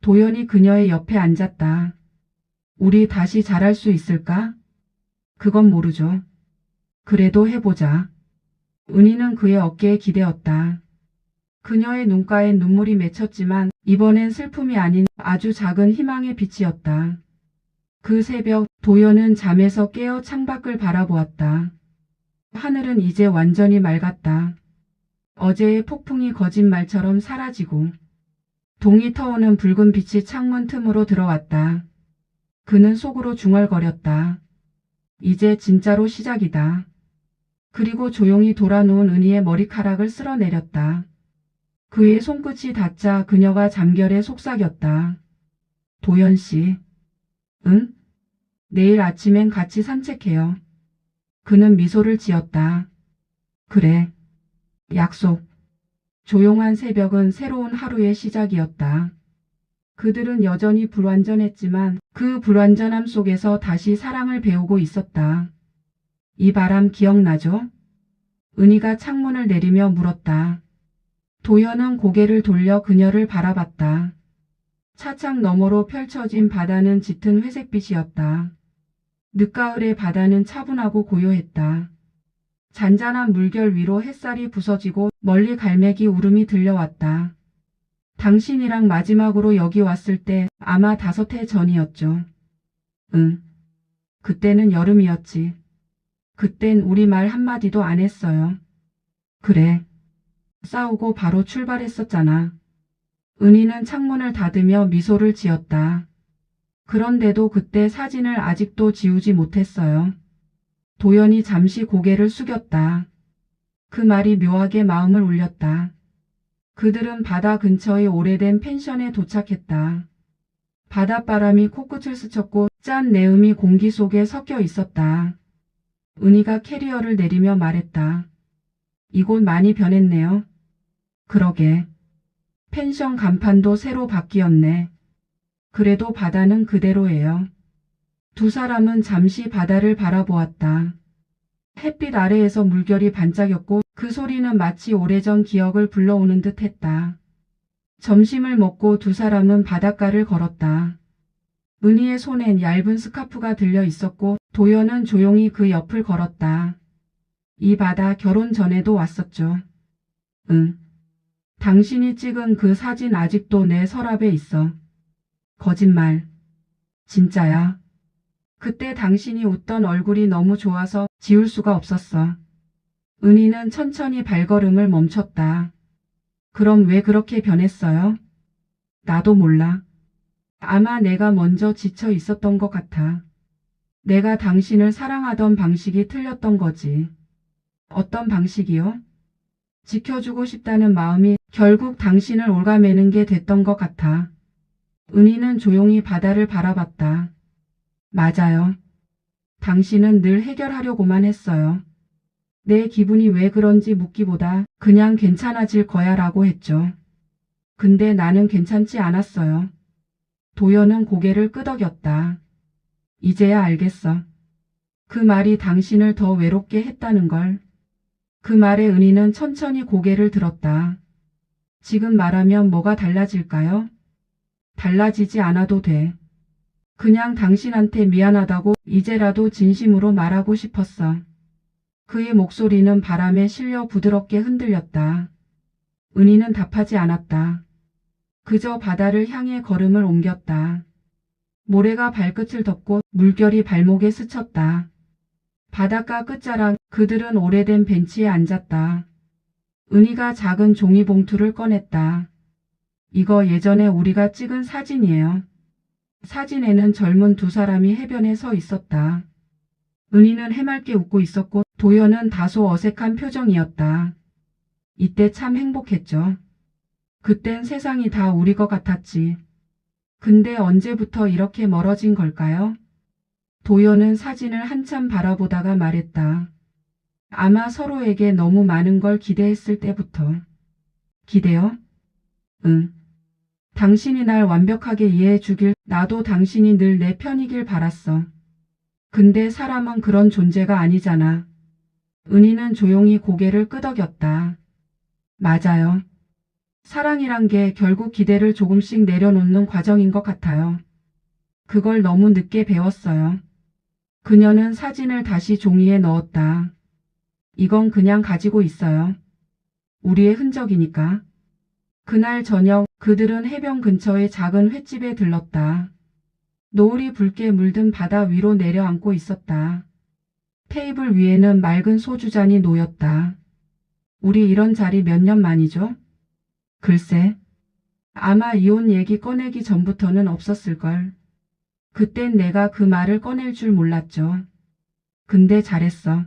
도연이 그녀의 옆에 앉았다. 우리 다시 잘할 수 있을까? 그건 모르죠. 그래도 해보자. 은희는 그의 어깨에 기대었다. 그녀의 눈가엔 눈물이 맺혔지만 이번엔 슬픔이 아닌 아주 작은 희망의 빛이었다. 그 새벽 도연은 잠에서 깨어 창밖을 바라보았다. 하늘은 이제 완전히 맑았다. 어제의 폭풍이 거짓말처럼 사라지고 동이 터오는 붉은 빛이 창문 틈으로 들어왔다. 그는 속으로 중얼거렸다. 이제 진짜로 시작이다. 그리고 조용히 돌아누운 은희의 머리카락을 쓸어내렸다. 그의 손끝이 닿자 그녀가 잠결에 속삭였다. 도연 씨. 응? 내일 아침엔 같이 산책해요. 그는 미소를 지었다. 그래. 약속. 조용한 새벽은 새로운 하루의 시작이었다. 그들은 여전히 불완전했지만 그 불완전함 속에서 다시 사랑을 배우고 있었다. 이 바람 기억나죠? 은희가 창문을 내리며 물었다. 도연은 고개를 돌려 그녀를 바라봤다. 차창 너머로 펼쳐진 바다는 짙은 회색빛이었다. 늦가을의 바다는 차분하고 고요했다. 잔잔한 물결 위로 햇살이 부서지고 멀리 갈매기 울음이 들려왔다. 당신이랑 마지막으로 여기 왔을 때 아마 5해 전이었죠. 응. 그때는 여름이었지. 그땐 우리 말 한마디도 안 했어요. 그래. 싸우고 바로 출발했었잖아. 은희는 창문을 닫으며 미소를 지었다. 그런데도 그때 사진을 아직도 지우지 못했어요. 도연이 잠시 고개를 숙였다. 그 말이 묘하게 마음을 울렸다. 그들은 바다 근처의 오래된 펜션에 도착했다. 바닷바람이 코끝을 스쳤고 짠 내음이 공기 속에 섞여 있었다. 은희가 캐리어를 내리며 말했다. 이곳 많이 변했네요. 그러게. 펜션 간판도 새로 바뀌었네. 그래도 바다는 그대로예요. 두 사람은 잠시 바다를 바라보았다. 햇빛 아래에서 물결이 반짝였고 그 소리는 마치 오래전 기억을 불러오는 듯 했다. 점심을 먹고 두 사람은 바닷가를 걸었다. 은희의 손엔 얇은 스카프가 들려 있었고 도연은 조용히 그 옆을 걸었다. 이 바다 결혼 전에도 왔었죠. 응. 당신이 찍은 그 사진 아직도 내 서랍에 있어. 거짓말. 진짜야. 그때 당신이 웃던 얼굴이 너무 좋아서 지울 수가 없었어. 은희는 천천히 발걸음을 멈췄다. 그럼 왜 그렇게 변했어요? 나도 몰라. 아마 내가 먼저 지쳐 있었던 것 같아. 내가 당신을 사랑하던 방식이 틀렸던 거지. 어떤 방식이요? 지켜주고 싶다는 마음이 결국 당신을 올가매는 게 됐던 것 같아. 은희는 조용히 바다를 바라봤다. 맞아요. 당신은 늘 해결하려고만 했어요. 내 기분이 왜 그런지 묻기보다 그냥 괜찮아질 거야 라고 했죠. 근데 나는 괜찮지 않았어요. 도연은 고개를 끄덕였다. 이제야 알겠어. 그 말이 당신을 더 외롭게 했다는 걸. 그 말에 은희는 천천히 고개를 들었다. 지금 말하면 뭐가 달라질까요? 달라지지 않아도 돼. 그냥 당신한테 미안하다고 이제라도 진심으로 말하고 싶었어. 그의 목소리는 바람에 실려 부드럽게 흔들렸다. 은희는 답하지 않았다. 그저 바다를 향해 걸음을 옮겼다. 모래가 발끝을 덮고 물결이 발목에 스쳤다. 바닷가 끝자락 그들은 오래된 벤치에 앉았다. 은희가 작은 종이봉투를 꺼냈다. 이거 예전에 우리가 찍은 사진이에요. 사진에는 젊은 두 사람이 해변에 서 있었다. 은희는 해맑게 웃고 있었고 도연은 다소 어색한 표정이었다. 이때 참 행복했죠. 그땐 세상이 다 우리 것 같았지. 근데 언제부터 이렇게 멀어진 걸까요? 도연은 사진을 한참 바라보다가 말했다. 아마 서로에게 너무 많은 걸 기대했을 때부터. 기대요? 응. 당신이 날 완벽하게 이해해 주길, 나도 당신이 늘 내 편이길 바랐어. 근데 사람은 그런 존재가 아니잖아. 은희는 조용히 고개를 끄덕였다. 맞아요. 사랑이란 게 결국 기대를 조금씩 내려놓는 과정인 것 같아요. 그걸 너무 늦게 배웠어요. 그녀는 사진을 다시 종이에 넣었다. 이건 그냥 가지고 있어요. 우리의 흔적이니까. 그날 저녁 그들은 해변 근처의 작은 횟집에 들렀다. 노을이 붉게 물든 바다 위로 내려앉고 있었다. 테이블 위에는 맑은 소주잔이 놓였다. 우리 이런 자리 몇 년 만이죠? 글쎄, 아마 이혼 얘기 꺼내기 전부터는 없었을걸. 그땐 내가 그 말을 꺼낼 줄 몰랐죠. 근데 잘했어.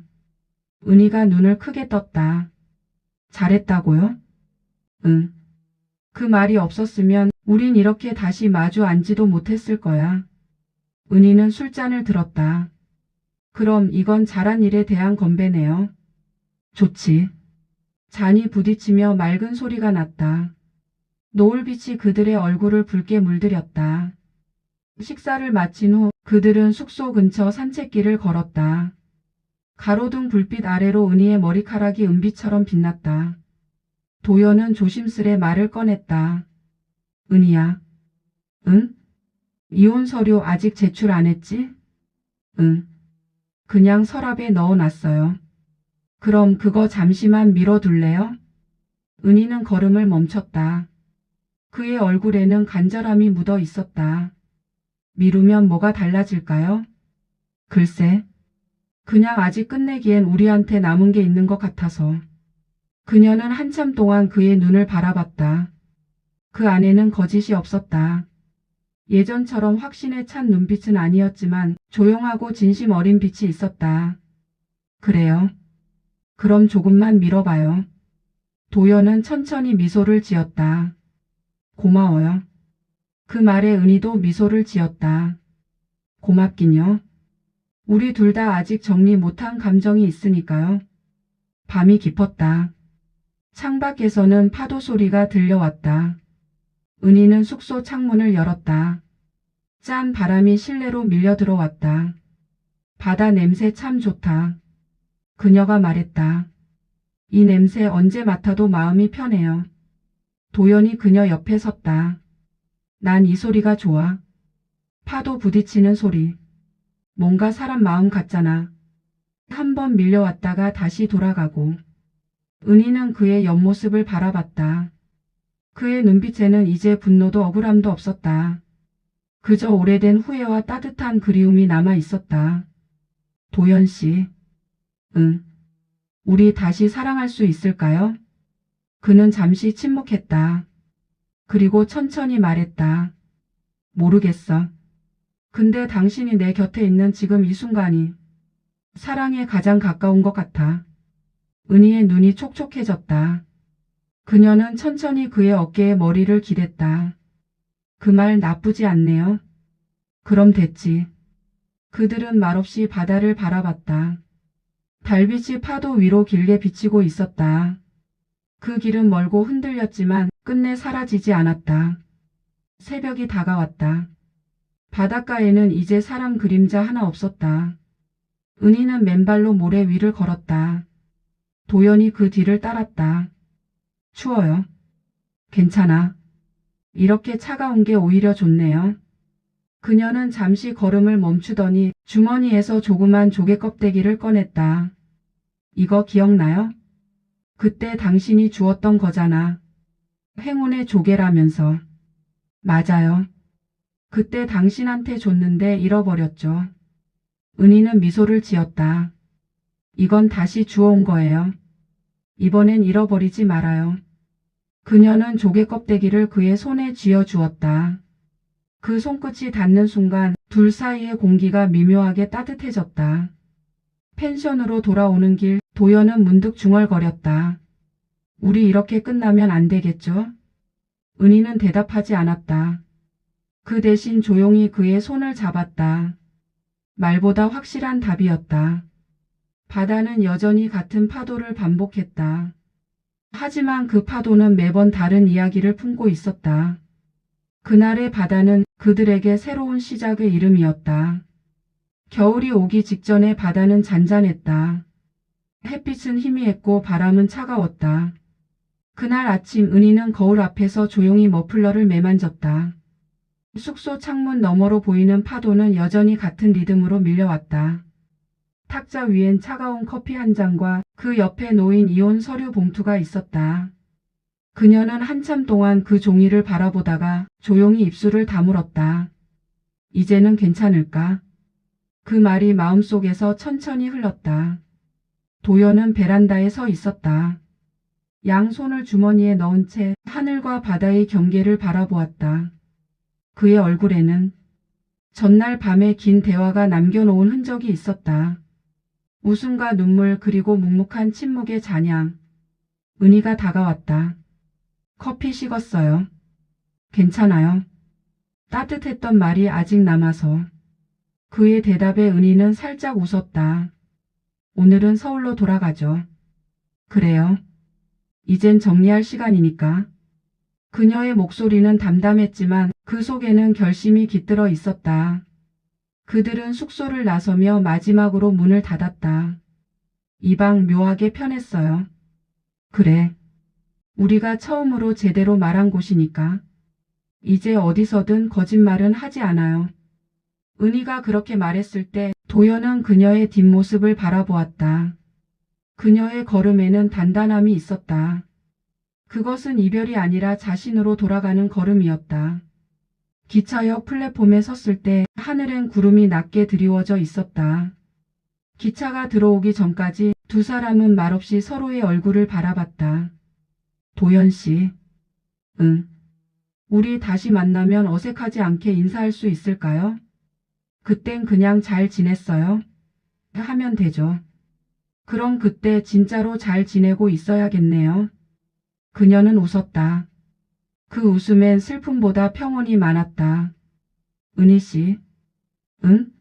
은희가 눈을 크게 떴다. 잘했다고요? 응. 그 말이 없었으면 우린 이렇게 다시 마주 앉지도 못했을 거야. 은희는 술잔을 들었다. 그럼 이건 잘한 일에 대한 건배네요. 좋지. 잔이 부딪히며 맑은 소리가 났다. 노을빛이 그들의 얼굴을 붉게 물들였다. 식사를 마친 후 그들은 숙소 근처 산책길을 걸었다. 가로등 불빛 아래로 은희의 머리카락이 은비처럼 빛났다. 도연은 조심스레 말을 꺼냈다. 은희야. 응? 이혼 서류 아직 제출 안 했지? 응. 그냥 서랍에 넣어놨어요. 그럼 그거 잠시만 밀어둘래요? 은희는 걸음을 멈췄다. 그의 얼굴에는 간절함이 묻어 있었다. 미루면 뭐가 달라질까요? 글쎄, 그냥 아직 끝내기엔 우리한테 남은 게 있는 것 같아서. 그녀는 한참 동안 그의 눈을 바라봤다. 그 안에는 거짓이 없었다. 예전처럼 확신에 찬 눈빛은 아니었지만 조용하고 진심 어린 빛이 있었다. 그래요. 그럼 조금만 밀어봐요. 도연은 천천히 미소를 지었다. 고마워요. 그 말에 은희도 미소를 지었다. 고맙긴요. 우리 둘 다 아직 정리 못한 감정이 있으니까요. 밤이 깊었다. 창밖에서는 파도 소리가 들려왔다. 은희는 숙소 창문을 열었다. 짠 바람이 실내로 밀려 들어왔다. 바다 냄새 참 좋다. 그녀가 말했다. 이 냄새 언제 맡아도 마음이 편해요. 도연이 그녀 옆에 섰다. 난 이 소리가 좋아. 파도 부딪히는 소리. 뭔가 사람 마음 같잖아. 한번 밀려왔다가 다시 돌아가고. 은희는 그의 옆모습을 바라봤다. 그의 눈빛에는 이제 분노도 억울함도 없었다. 그저 오래된 후회와 따뜻한 그리움이 남아 있었다. 도연 씨, 응. 우리 다시 사랑할 수 있을까요? 그는 잠시 침묵했다. 그리고 천천히 말했다. 모르겠어. 근데 당신이 내 곁에 있는 지금 이 순간이 사랑에 가장 가까운 것 같아. 은희의 눈이 촉촉해졌다. 그녀는 천천히 그의 어깨에 머리를 기댔다. 그 말 나쁘지 않네요. 그럼 됐지. 그들은 말없이 바다를 바라봤다. 달빛이 파도 위로 길게 비치고 있었다. 그 길은 멀고 흔들렸지만 끝내 사라지지 않았다. 새벽이 다가왔다. 바닷가에는 이제 사람 그림자 하나 없었다. 은희는 맨발로 모래 위를 걸었다. 도연이 그 뒤를 따랐다. 추워요. 괜찮아. 이렇게 차가운 게 오히려 좋네요. 그녀는 잠시 걸음을 멈추더니 주머니에서 조그만 조개 껍데기를 꺼냈다. 이거 기억나요? 그때 당신이 주었던 거잖아. 행운의 조개라면서. 맞아요. 그때 당신한테 줬는데 잃어버렸죠. 은희는 미소를 지었다. 이건 다시 주워온 거예요. 이번엔 잃어버리지 말아요. 그녀는 조개 껍데기를 그의 손에 쥐어 주었다. 그 손끝이 닿는 순간 둘 사이의 공기가 미묘하게 따뜻해졌다. 펜션으로 돌아오는 길 도연은 문득 중얼거렸다. 우리 이렇게 끝나면 안 되겠죠? 은희는 대답하지 않았다. 그 대신 조용히 그의 손을 잡았다. 말보다 확실한 답이었다. 바다는 여전히 같은 파도를 반복했다. 하지만 그 파도는 매번 다른 이야기를 품고 있었다. 그날의 바다는 그들에게 새로운 시작의 이름이었다. 겨울이 오기 직전에 바다는 잔잔했다. 햇빛은 희미했고 바람은 차가웠다. 그날 아침 은희는 거울 앞에서 조용히 머플러를 매만졌다. 숙소 창문 너머로 보이는 파도는 여전히 같은 리듬으로 밀려왔다. 탁자 위엔 차가운 커피 한 잔과 그 옆에 놓인 이혼 서류 봉투가 있었다. 그녀는 한참 동안 그 종이를 바라보다가 조용히 입술을 다물었다. 이제는 괜찮을까? 그 말이 마음속에서 천천히 흘렀다. 도연은 베란다에 서 있었다. 양손을 주머니에 넣은 채 하늘과 바다의 경계를 바라보았다. 그의 얼굴에는 전날 밤에 긴 대화가 남겨놓은 흔적이 있었다. 웃음과 눈물 그리고 묵묵한 침묵의 잔향. 은희가 다가왔다. 커피 식었어요. 괜찮아요. 따뜻했던 말이 아직 남아서. 그의 대답에 은희는 살짝 웃었다. 오늘은 서울로 돌아가죠. 그래요. 이젠 정리할 시간이니까. 그녀의 목소리는 담담했지만 그 속에는 결심이 깃들어 있었다. 그들은 숙소를 나서며 마지막으로 문을 닫았다. 이 방 묘하게 편했어요. 그래. 우리가 처음으로 제대로 말한 곳이니까. 이제 어디서든 거짓말은 하지 않아요. 은희가 그렇게 말했을 때 도연은 그녀의 뒷모습을 바라보았다. 그녀의 걸음에는 단단함이 있었다. 그것은 이별이 아니라 자신으로 돌아가는 걸음이었다. 기차역 플랫폼에 섰을 때 하늘엔 구름이 낮게 드리워져 있었다. 기차가 들어오기 전까지 두 사람은 말없이 서로의 얼굴을 바라봤다. 도연 씨. 응. 우리 다시 만나면 어색하지 않게 인사할 수 있을까요? 그땐 그냥 잘 지냈어요? 하면 되죠. 그럼 그때 진짜로 잘 지내고 있어야겠네요. 그녀는 웃었다. 그 웃음엔 슬픔보다 평온이 많았다. 은희 씨. 응?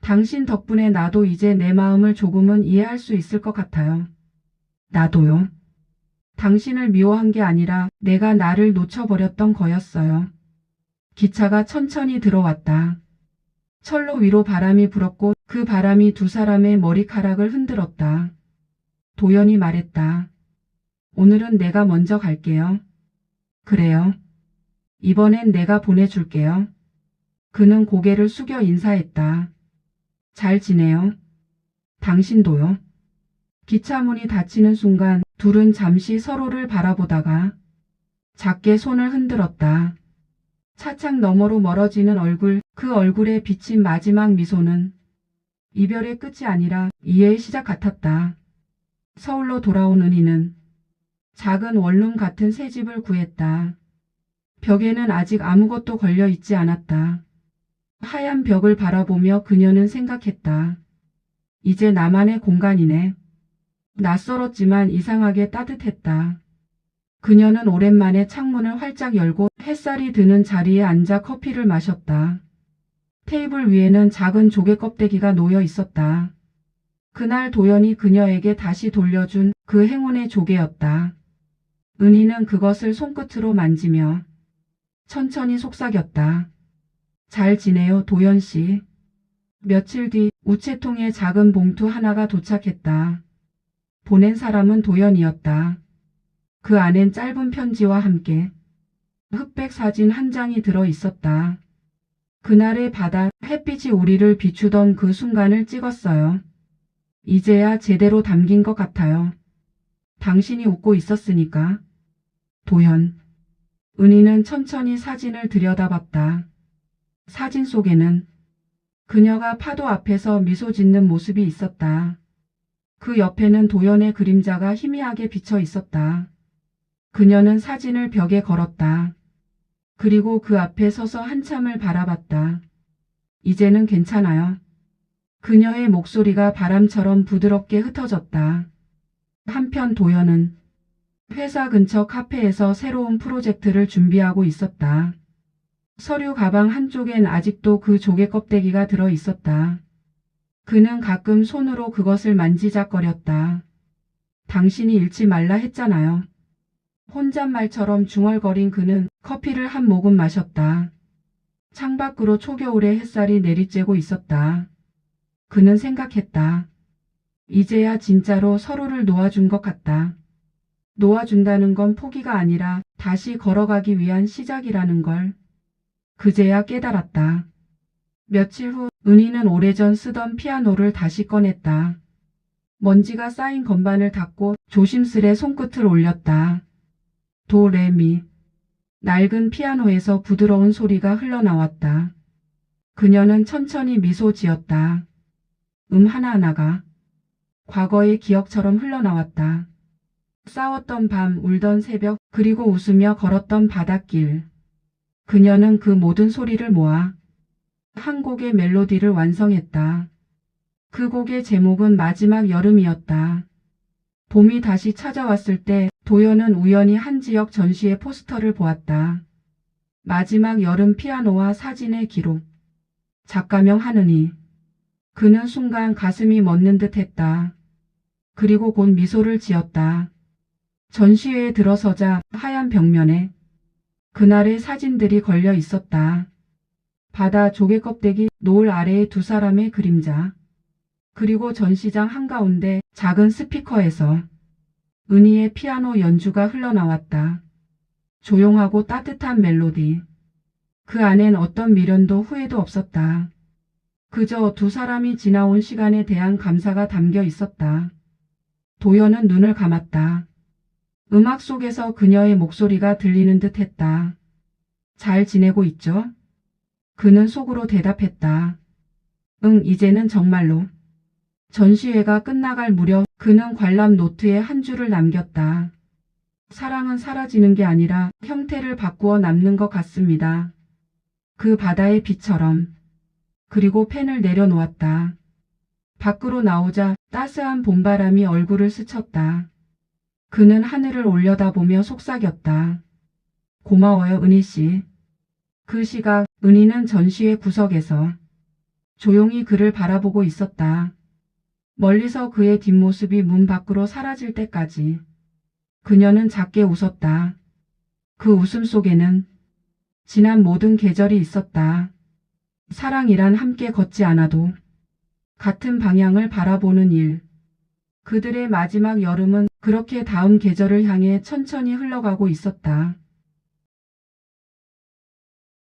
당신 덕분에 나도 이제 내 마음을 조금은 이해할 수 있을 것 같아요. 나도요. 당신을 미워한 게 아니라 내가 나를 놓쳐버렸던 거였어요. 기차가 천천히 들어왔다. 철로 위로 바람이 불었고 그 바람이 두 사람의 머리카락을 흔들었다. 도연이 말했다. 오늘은 내가 먼저 갈게요. 그래요. 이번엔 내가 보내줄게요. 그는 고개를 숙여 인사했다. 잘 지내요. 당신도요. 기차 문이 닫히는 순간 둘은 잠시 서로를 바라보다가 작게 손을 흔들었다. 차창 너머로 멀어지는 얼굴, 그 얼굴에 비친 마지막 미소는 이별의 끝이 아니라 이해의 시작 같았다. 서울로 돌아온 은희는 작은 원룸 같은 새 집을 구했다. 벽에는 아직 아무것도 걸려 있지 않았다. 하얀 벽을 바라보며 그녀는 생각했다. 이제 나만의 공간이네. 낯설었지만 이상하게 따뜻했다. 그녀는 오랜만에 창문을 활짝 열고 햇살이 드는 자리에 앉아 커피를 마셨다. 테이블 위에는 작은 조개 껍데기가 놓여 있었다. 그날 도연이 그녀에게 다시 돌려준 그 행운의 조개였다. 은희는 그것을 손끝으로 만지며 천천히 속삭였다. 잘 지내요, 도연 씨. 며칠 뒤 우체통에 작은 봉투 하나가 도착했다. 보낸 사람은 도연이었다. 그 안엔 짧은 편지와 함께 흑백 사진 한 장이 들어 있었다. 그날의 바다, 햇빛이 우리를 비추던 그 순간을 찍었어요. 이제야 제대로 담긴 것 같아요. 당신이 웃고 있었으니까. 도연. 은희는 천천히 사진을 들여다봤다. 사진 속에는 그녀가 파도 앞에서 미소 짓는 모습이 있었다. 그 옆에는 도연의 그림자가 희미하게 비쳐 있었다. 그녀는 사진을 벽에 걸었다. 그리고 그 앞에 서서 한참을 바라봤다. 이제는 괜찮아요. 그녀의 목소리가 바람처럼 부드럽게 흩어졌다. 한편 도연은 회사 근처 카페에서 새로운 프로젝트를 준비하고 있었다. 서류 가방 한쪽엔 아직도 그 조개 껍데기가 들어 있었다. 그는 가끔 손으로 그것을 만지작거렸다. 당신이 잃지 말라 했잖아요. 혼잣말처럼 중얼거린 그는 커피를 한 모금 마셨다. 창밖으로 초겨울의 햇살이 내리쬐고 있었다. 그는 생각했다. 이제야 진짜로 서로를 놓아준 것 같다. 놓아준다는 건 포기가 아니라 다시 걸어가기 위한 시작이라는 걸 그제야 깨달았다. 며칠 후 은희는 오래전 쓰던 피아노를 다시 꺼냈다. 먼지가 쌓인 건반을 닫고 조심스레 손끝을 올렸다. 도, 레, 미. 낡은 피아노에서 부드러운 소리가 흘러나왔다. 그녀는 천천히 미소 지었다. 하나하나가 과거의 기억처럼 흘러나왔다. 싸웠던 밤, 울던 새벽, 그리고 웃으며 걸었던 바닷길. 그녀는 그 모든 소리를 모아 한 곡의 멜로디를 완성했다. 그 곡의 제목은 마지막 여름이었다. 봄이 다시 찾아왔을 때 도연은 우연히 한 지역 전시의 포스터를 보았다. 마지막 여름 피아노와 사진의 기록. 작가명 한은희. 그는 순간 가슴이 멎는 듯 했다. 그리고 곧 미소를 지었다. 전시회에 들어서자 하얀 벽면에 그날의 사진들이 걸려 있었다. 바다, 조개 껍데기, 노을 아래의 두 사람의 그림자. 그리고 전시장 한가운데 작은 스피커에서 은희의 피아노 연주가 흘러나왔다. 조용하고 따뜻한 멜로디. 그 안엔 어떤 미련도 후회도 없었다. 그저 두 사람이 지나온 시간에 대한 감사가 담겨 있었다. 도연은 눈을 감았다. 음악 속에서 그녀의 목소리가 들리는 듯 했다. 잘 지내고 있죠? 그는 속으로 대답했다. 응, 이제는 정말로. 전시회가 끝나갈 무렵 그는 관람 노트에 한 줄을 남겼다. 사랑은 사라지는 게 아니라 형태를 바꾸어 남는 것 같습니다. 그 바다의 빛처럼. 그리고 펜을 내려놓았다. 밖으로 나오자 따스한 봄바람이 얼굴을 스쳤다. 그는 하늘을 올려다보며 속삭였다. 고마워요, 은희 씨. 그 시각 은희는 전시회 구석에서 조용히 그를 바라보고 있었다. 멀리서 그의 뒷모습이 문 밖으로 사라질 때까지. 그녀는 작게 웃었다. 그 웃음 속에는 지난 모든 계절이 있었다. 사랑이란 함께 걷지 않아도 같은 방향을 바라보는 일. 그들의 마지막 여름은 그렇게 다음 계절을 향해 천천히 흘러가고 있었다.